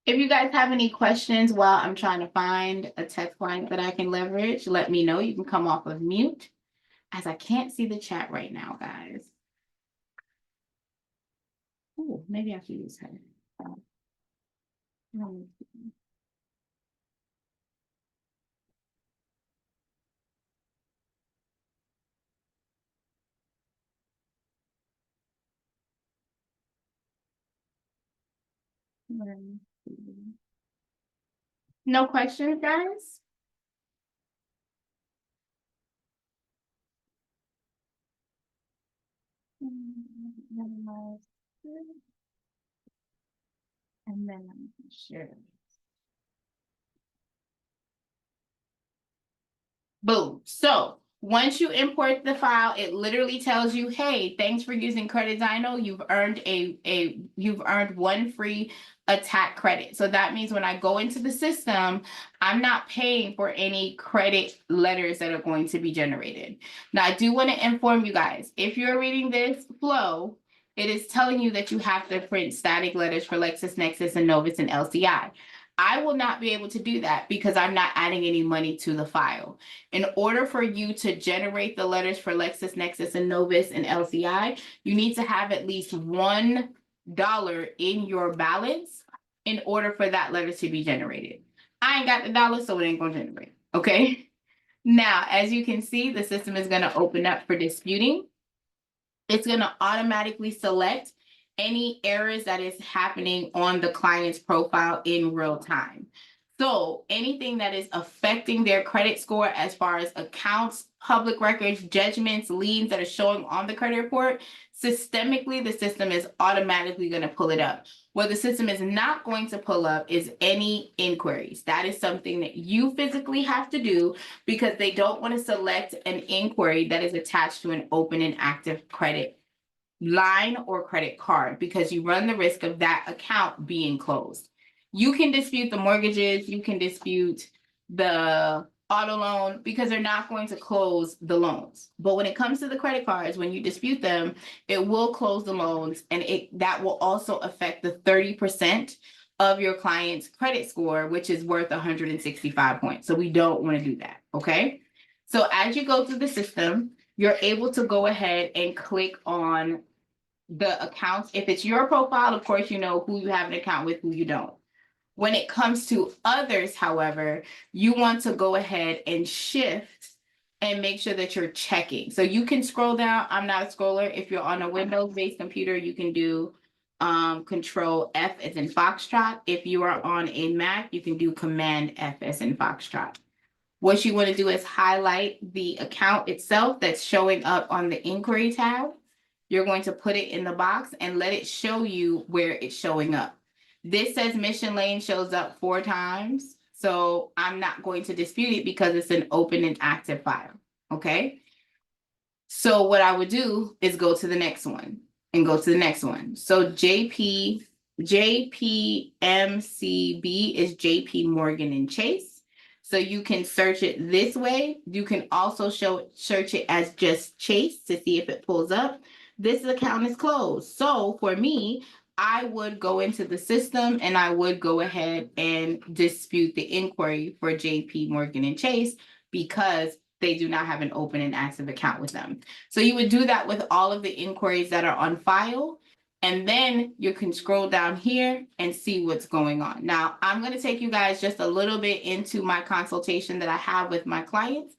If you guys have any questions while I'm trying to find a test client that I can leverage, let me know. You can come off of mute as I can't see the chat right now, guys. Oh, maybe I should use her. No questions, guys? And then I'm sure. Boom. So once you import the file, it literally tells you, hey, thanks for using Credit Dyno. You've earned you've earned 1 free attack credit. So that means when I go into the system, I'm not paying for any credit letters that are going to be generated. Now, I do want to inform you guys, if you're reading this flow, it is telling you that you have to print static letters for LexisNexis and Novus and LCI. I will not be able to do that because I'm not adding any money to the file. In order for you to generate the letters for LexisNexis and Novus and LCI, you need to have at least $1 in your balance in order for that letter to be generated. I ain't got the dollar, so it ain't gonna generate, okay? Now, as you can see, the system is gonna open up for disputing. It's gonna automatically select any errors that is happening on the client's profile in real time. So anything that is affecting their credit score as far as accounts, public records, judgments, liens that are showing on the credit report, systemically, the system is automatically going to pull it up. What the system is not going to pull up is any inquiries. That is something that you physically have to do because they don't want to select an inquiry that is attached to an open and active credit line or credit card because you run the risk of that account being closed. You can dispute the mortgages, you can dispute the auto loan because they're not going to close the loans. But when it comes to the credit cards, when you dispute them, it will close the loans and that will also affect the 30% of your client's credit score, which is worth 165 points. So we don't want to do that, okay? So as you go through the system, you're able to go ahead and click on the accounts. If it's your profile, of course, you know who you have an account with, who you don't. When it comes to others, however, you want to go ahead and shift and make sure that you're checking. So you can scroll down. I'm not a scroller. If you're on a Windows-based computer, you can do Control F as in Foxtrot. If you are on a Mac, you can do Command F as in Foxtrot. What you want to do is highlight the account itself that's showing up on the inquiry tab. You're going to put it in the box and let it show you where it's showing up. This says Mission Lane shows up 4 times. So I'm not going to dispute it because it's an open and active file. Okay. So what I would do is go to the next one and go to the next one. So JPMCB is JP Morgan and Chase. So you can search it this way. You can also search it as just Chase to see if it pulls up. This account is closed. So for me, I would go into the system and I would go ahead and dispute the inquiry for JP Morgan and Chase because they do not have an open and active account with them. So you would do that with all of the inquiries that are on file. And then you can scroll down here and see what's going on. Now, I'm going to take you guys just a little bit into my consultation that I have with my clients.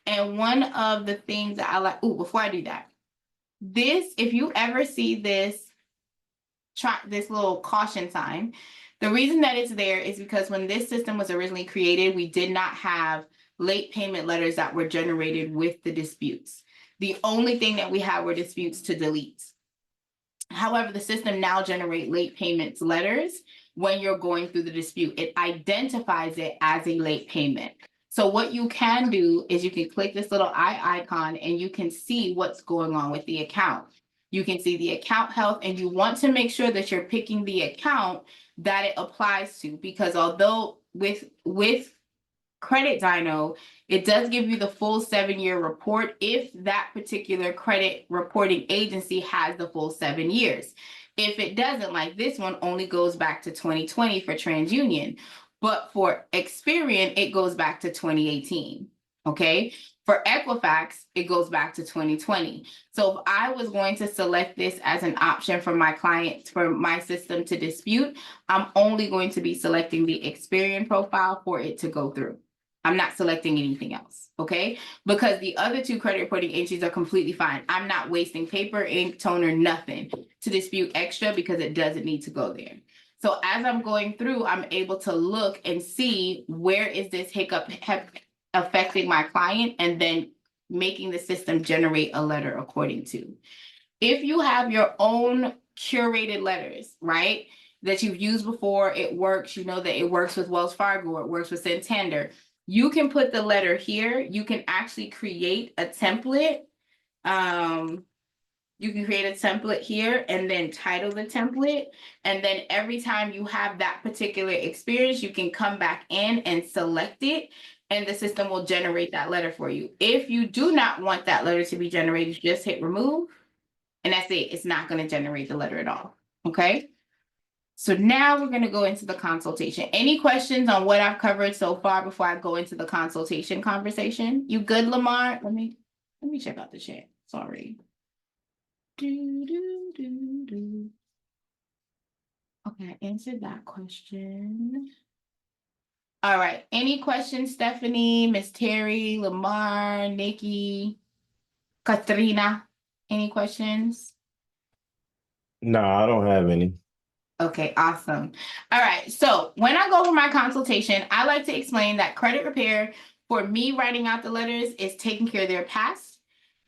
And one of the things that I like, before I do that, if you ever see this little caution sign, the reason that it's there is because when this system was originally created, we did not have late payment letters that were generated with the disputes. The only thing that we had were disputes to delete. However, the system now generates late payments letters when you're going through the dispute. It identifies it as a late payment. So what you can do is you can click this little eye icon and you can see what's going on with the account. You can see the account health, and you want to make sure that you're picking the account that it applies to, because although with Credit Dyno, it does give you the full 7-year report if that particular credit reporting agency has the full 7 years. If it doesn't, like this one only goes back to 2020 for TransUnion, but for Experian, it goes back to 2018, okay? For Equifax, it goes back to 2020. So if I was going to select this as an option for my client, for my system to dispute, I'm only going to be selecting the Experian profile for it to go through. I'm not selecting anything else, okay? Because the other 2 credit reporting agencies are completely fine. I'm not wasting paper, ink, toner, nothing to dispute extra because it doesn't need to go there. So as I'm going through, I'm able to look and see where is this hiccup affecting my client, and then making the system generate a letter according to. If you have your own curated letters, right, that you've used before, it works, you know that it works with Wells Fargo, it works with Santander, you can put the letter here. You can actually create a template. You can create a template here and then title the template. And then every time you have that particular experience, you can come back in and select it, and the system will generate that letter for you. If you do not want that letter to be generated, just hit remove, and that's it. It's not going to generate the letter at all. Okay. So now we're going to go into the consultation. Any questions on what I've covered so far before I go into the consultation conversation? You good, Lamar? Let me check out the chat. Sorry. Okay, I answered that question. All right. Any questions, Stephanie, Miss Terry, Lamar, Nikki, Katrina? Any questions? No, I don't have any. Okay, awesome. All right. So when I go over my consultation, I like to explain that credit repair, for me writing out the letters, is taking care of their past.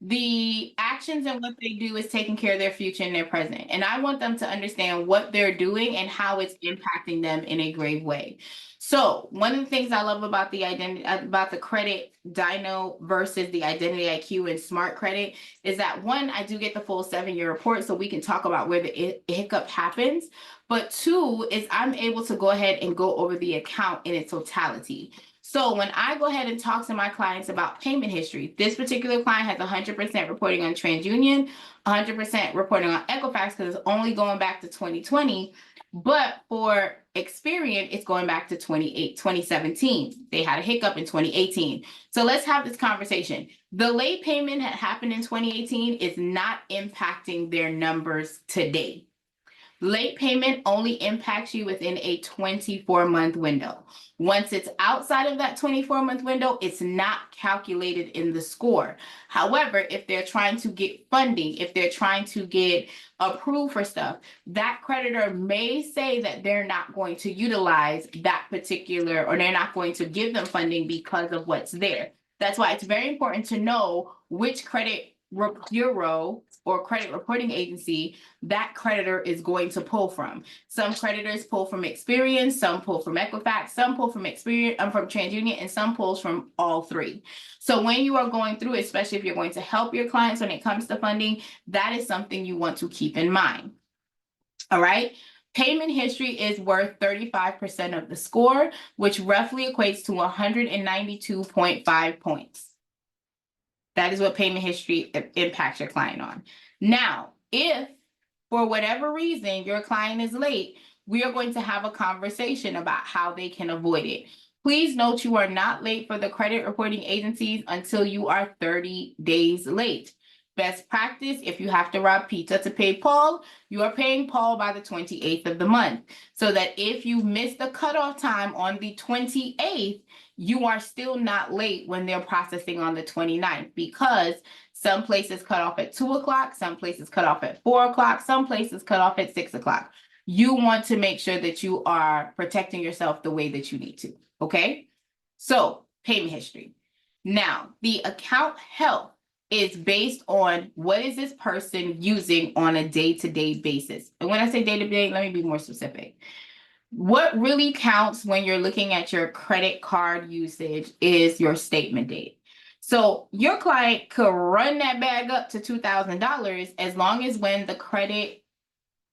The actions and what they do is taking care of their future and their present. And I want them to understand what they're doing and how it's impacting them in a grave way. So one of the things I love about the Credit Dyno versus the Identity IQ and Smart Credit is that, one, I do get the full 7-year report, so we can talk about where the hiccup happens. But 2 is I'm able to go ahead and go over the account in its totality. So when I go ahead and talk to my clients about payment history, this particular client has 100% reporting on TransUnion, 100% reporting on Equifax because it's only going back to 2020. But for Experian, it's going back to 2017. They had a hiccup in 2018. So let's have this conversation. The late payment that happened in 2018 is not impacting their numbers today. Late payment only impacts you within a 24-month window. Once it's outside of that 24-month window, it's not calculated in the score. However, if they're trying to get funding, if they're trying to get approved for stuff, that creditor may say that they're not going to utilize that particular, or they're not going to give them funding because of what's there. That's why it's very important to know which credit bureau or credit reporting agency that creditor is going to pull from. Some creditors pull from Experian, some pull from Equifax, some pull from Experian, from TransUnion, and some pulls from all three. So when you are going through, especially if you're going to help your clients when it comes to funding, that is something you want to keep in mind. All right. Payment history is worth 35% of the score, which roughly equates to 192.5 points. That is what payment history impacts your client on. Now, if for whatever reason your client is late, we are going to have a conversation about how they can avoid it. Please note you are not late for the credit reporting agencies until you are 30 days late. Best practice, if you have to rob pizza to pay Paul, you are paying Paul by the 28th of the month. So that if you miss the cutoff time on the 28th, you are still not late when they're processing on the 29th, because some places cut off at 2 o'clock, some places cut off at 4 o'clock, some places cut off at 6 o'clock. You want to make sure that you are protecting yourself the way that you need to, okay? So, payment history. Now, the account health is based on what is this person using on a day-to-day basis. And when I say day-to-day, let me be more specific. What really counts when you're looking at your credit card usage is your statement date. So your client could run that bag up to $2,000 as long as when the credit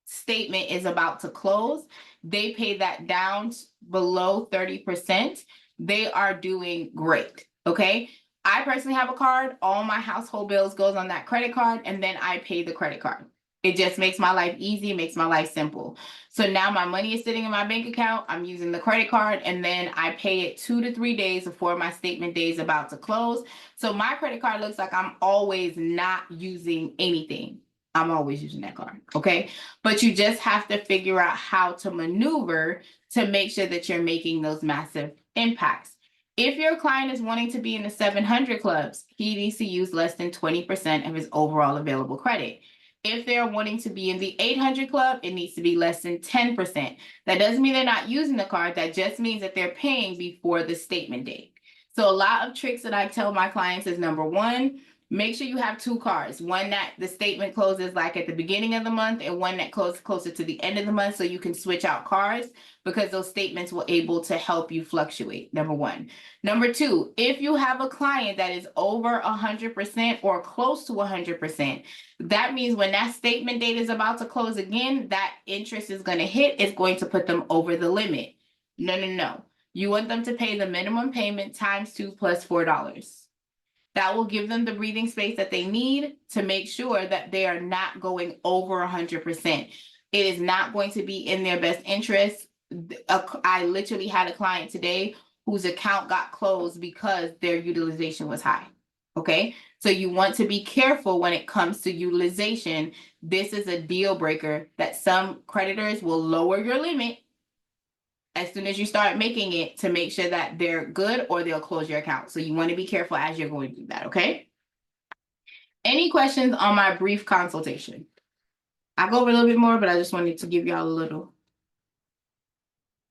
statement is about to close, they pay that down below 30%. They are doing great, okay? I personally have a card. All my household bills goes on that credit card, and then I pay the credit card. It just makes my life easy, makes my life simple. So now my money is sitting in my bank account, I'm using the credit card, and then I pay it 2 to 3 days before my statement day is about to close. So my credit card looks like I'm always not using anything. I'm always using that card, okay? But you just have to figure out how to maneuver to make sure that you're making those massive impacts. If your client is wanting to be in the 700 clubs, he needs to use less than 20% of his overall available credit. If they're wanting to be in the 800 club, it needs to be less than 10%. That doesn't mean they're not using the card. That just means that they're paying before the statement date. So a lot of tricks that I tell my clients is, number one, make sure you have 2 cards. One that the statement closes like at the beginning of the month, and one that closes closer to the end of the month, so you can switch out cards, because those statements will able to help you fluctuate, number one. Number two, if you have a client that is over 100% or close to 100%, that means when that statement date is about to close again, that interest is going to hit, it's going to put them over the limit. No. You want them to pay the minimum payment times 2 plus $4. That will give them the breathing space that they need to make sure that they are not going over 100%. It is not going to be in their best interest. I literally had a client today whose account got closed because their utilization was high. Okay, so you want to be careful when it comes to utilization. This is a deal breaker that some creditors will lower your limit as soon as you start making it, to make sure that they're good, or they'll close your account. So you want to be careful as you're going to do that, okay? Any questions on my brief consultation? I'll go over a little bit more, but I just wanted to give y'all a little.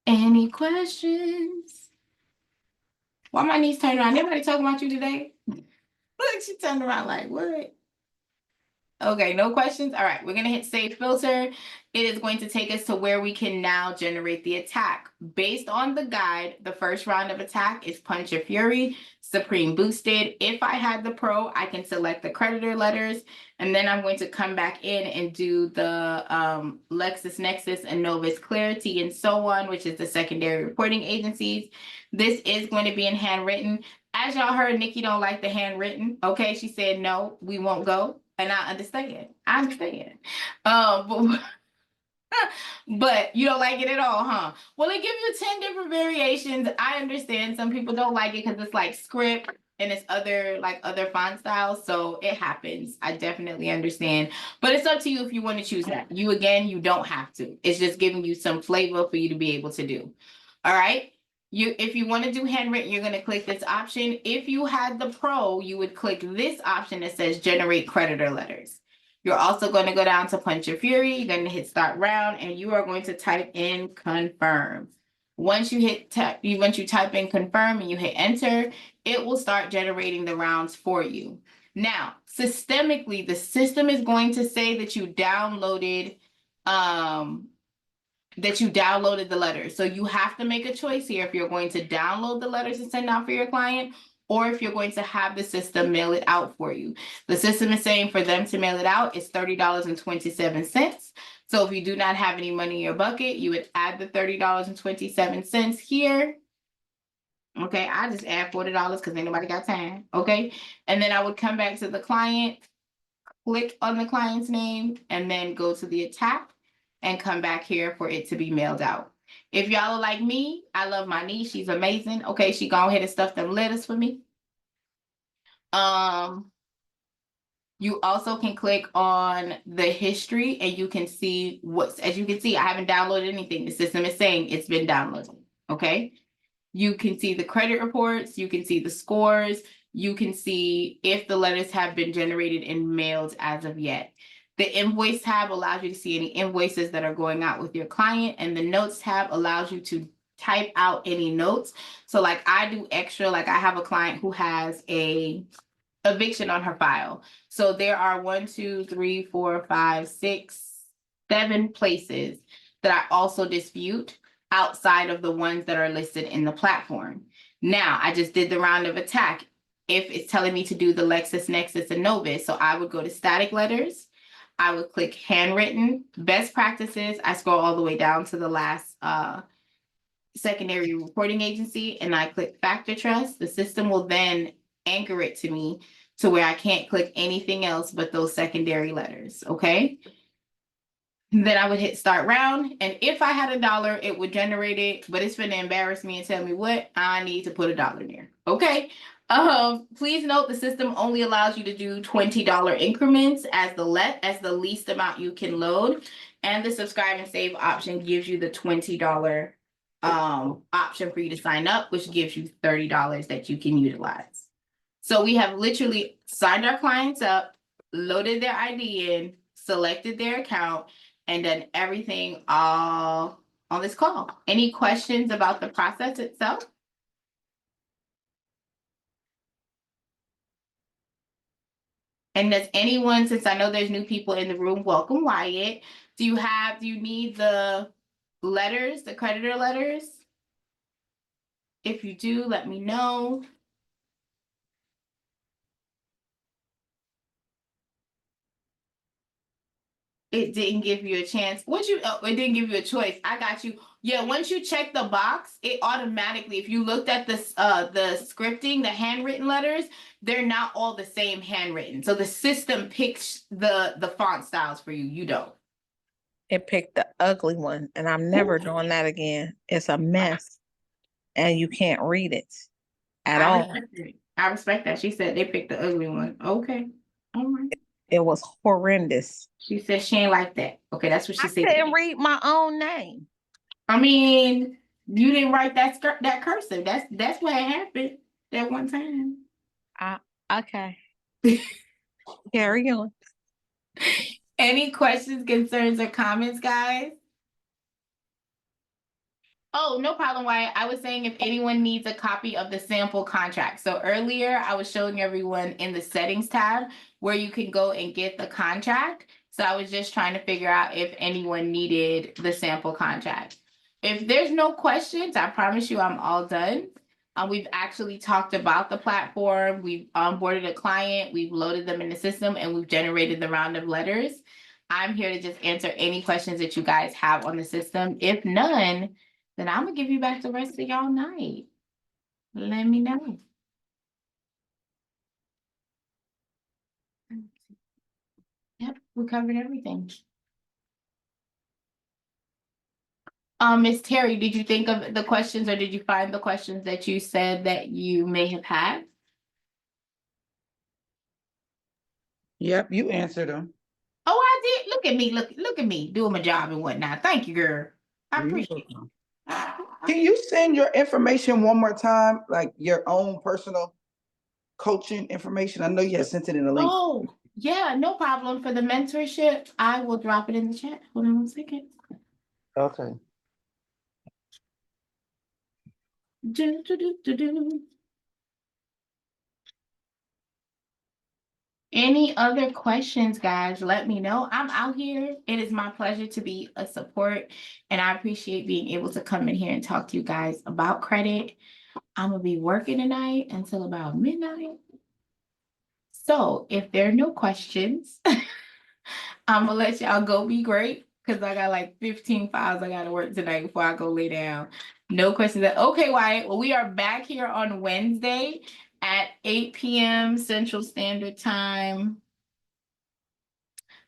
Any questions? Why my niece turned around? Anybody talking about you today? Look, she turned around like, what? Okay, no questions. All right, we're gonna hit save filter. It is going to take us to where we can now generate the attack. Based on the guide, the first round of attack is Punch or Fury, Supreme Boosted. If I had the Pro, I can select the creditor letters, and then I'm going to come back in and do the LexisNexis and Novus Clarity and so on, which is the secondary reporting agencies. This is going to be in handwritten. As y'all heard, Nikki don't like the handwritten. Okay, she said, no, we won't go. And I understand. But you don't like it at all, huh? Well, it gives you 10 different variations. I understand some people don't like it because it's like script and it's other font styles, so it happens. I definitely understand. But it's up to you if you want to choose that. You don't have to. It's just giving you some flavor for you to be able to do. All right. If you want to do handwritten, you're going to click this option. If you had the Pro, you would click this option that says generate creditor letters. You're also going to go down to Punch Your Fury. You're going to hit start round and you are going to type in confirm. Once you type in confirm and you hit enter, it will start generating the rounds for you. Now, systemically, the system is going to say that you downloaded the letters. So you have to make a choice here if you're going to download the letters and send out for your client, or if you're going to have the system mail it out for you. The system is saying for them to mail it out, it's $30.27. So if you do not have any money in your bucket, you would add the $30.27 here. Okay, I just add $40 because ain't nobody got time. Okay, and then I would come back to the client, click on the client's name, and then go to the attack and come back here for it to be mailed out. If y'all are like me, I love my niece. She's amazing. Okay, she go ahead and stuff them letters for me. You also can click on the history and you can see as you can see, I haven't downloaded anything. The system is saying it's been downloaded. Okay. You can see the credit reports. You can see the scores. You can see if the letters have been generated and mailed as of yet. The invoice tab allows you to see any invoices that are going out with your client, and the notes tab allows you to type out any notes. So like I do extra, like I have a client who has a eviction on her file. So there are 1, 2, 3, 4, 5, 6, 7 places that I also dispute outside of the ones that are listed in the platform. Now, I just did the round of attack. If it's telling me to do the LexisNexis and Novus, so I would go to static letters. I would click handwritten, best practices. I scroll all the way down to the last secondary reporting agency, and I click factor trust. The system will then anchor it to me to where I can't click anything else but those secondary letters. Okay. Then I would hit start round, and if I had $1, it would generate it, but it's gonna embarrass me and tell me what I need to put $1 there. Okay. Please note the system only allows you to do $20 increments as the least amount you can load, and the subscribe and save option gives you the $20 option for you to sign up, which gives you $30 that you can utilize. So we have literally signed our clients up, loaded their ID in, selected their account, and done everything all on this call. Any questions about the process itself? And does anyone, since I know there's new people in the room, welcome Wyatt. Do you need the letters, the creditor letters? If you do, let me know. It didn't give you a chance. It didn't give you a choice. I got you. Yeah, once you check the box, it automatically, if you looked at this, the scripting, the handwritten letters, they're not all the same handwritten. So the system picks the font styles for you. You don't. It picked the ugly one, and I'm never doing that again. It's a mess, and you can't read it at all. I respect that. She said they picked the ugly one. Okay. All right. It was horrendous. She said she ain't like that. Okay, that's what she said. I couldn't read my own name. I mean, you didn't write that cursive. That's what happened that one time. Okay. Carry on. Any questions, concerns, or comments, guys? Oh, no problem, Wyatt. I was saying if anyone needs a copy of the sample contract. So earlier I was showing everyone in the settings tab where you can go and get the contract. So I was just trying to figure out if anyone needed the sample contract. If there's no questions, I promise you I'm all done. We've actually talked about the platform. We've onboarded a client. We've loaded them in the system and we've generated the round of letters. I'm here to just answer any questions that you guys have on the system. If none, then I'm gonna give you back the rest of y'all night. Let me know. Yep, we covered everything. Miss Terry, did you think of the questions or did you find the questions that you said that you may have had? Yep, you answered them. Oh, I did. Look at me. Look at me doing my job and whatnot. Thank you, girl. I appreciate it. Can you send your information one more time, like your own personal coaching information? I know you had sent it in a link. Oh, yeah, no problem. For the mentorship, I will drop it in the chat. Hold on 1 second. Okay. Do, do, do, do, do. Any other questions, guys? Let me know. I'm out here. It is my pleasure to be a support, and I appreciate being able to come in here and talk to you guys about credit. I'm gonna be working tonight until about midnight. So if there are no questions, I'm gonna let y'all go be great because I got like 15 files I gotta work tonight before I go lay down. No questions. Okay, Wyatt. Well, we are back here on Wednesday at 8 p.m. Central Standard Time.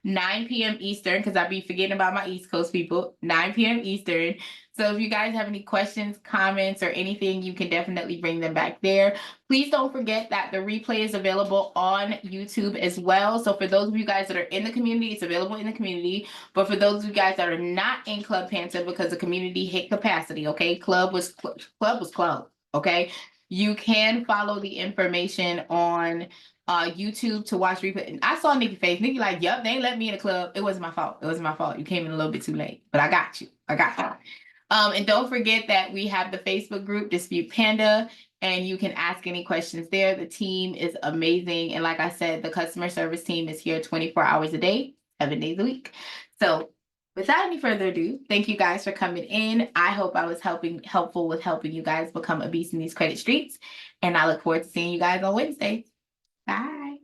9 p.m. Eastern, because I be forgetting about my East Coast people. 9 p.m. Eastern. So if you guys have any questions, comments, or anything, you can definitely bring them back there. Please don't forget that the replay is available on YouTube as well. So for those of you guys that are in the community, it's available in the community. But for those of you guys that are not in Club Panda because the community hit capacity, okay? Club was closed, okay? You can follow the information on YouTube to watch replay. And I saw Nikki face. Nikki like, yep, they ain't let me in the club. It wasn't my fault. It wasn't my fault. You came in a little bit too late, but I got you. I got you. And don't forget that we have the Facebook group Dispute Panda, and you can ask any questions there. The team is amazing. And like I said, the customer service team is here 24 hours a day, 7 days a week. So without any further ado, thank you guys for coming in. I hope I was helpful with helping you guys become a beast in these credit streets. And I look forward to seeing you guys on Wednesday. Bye.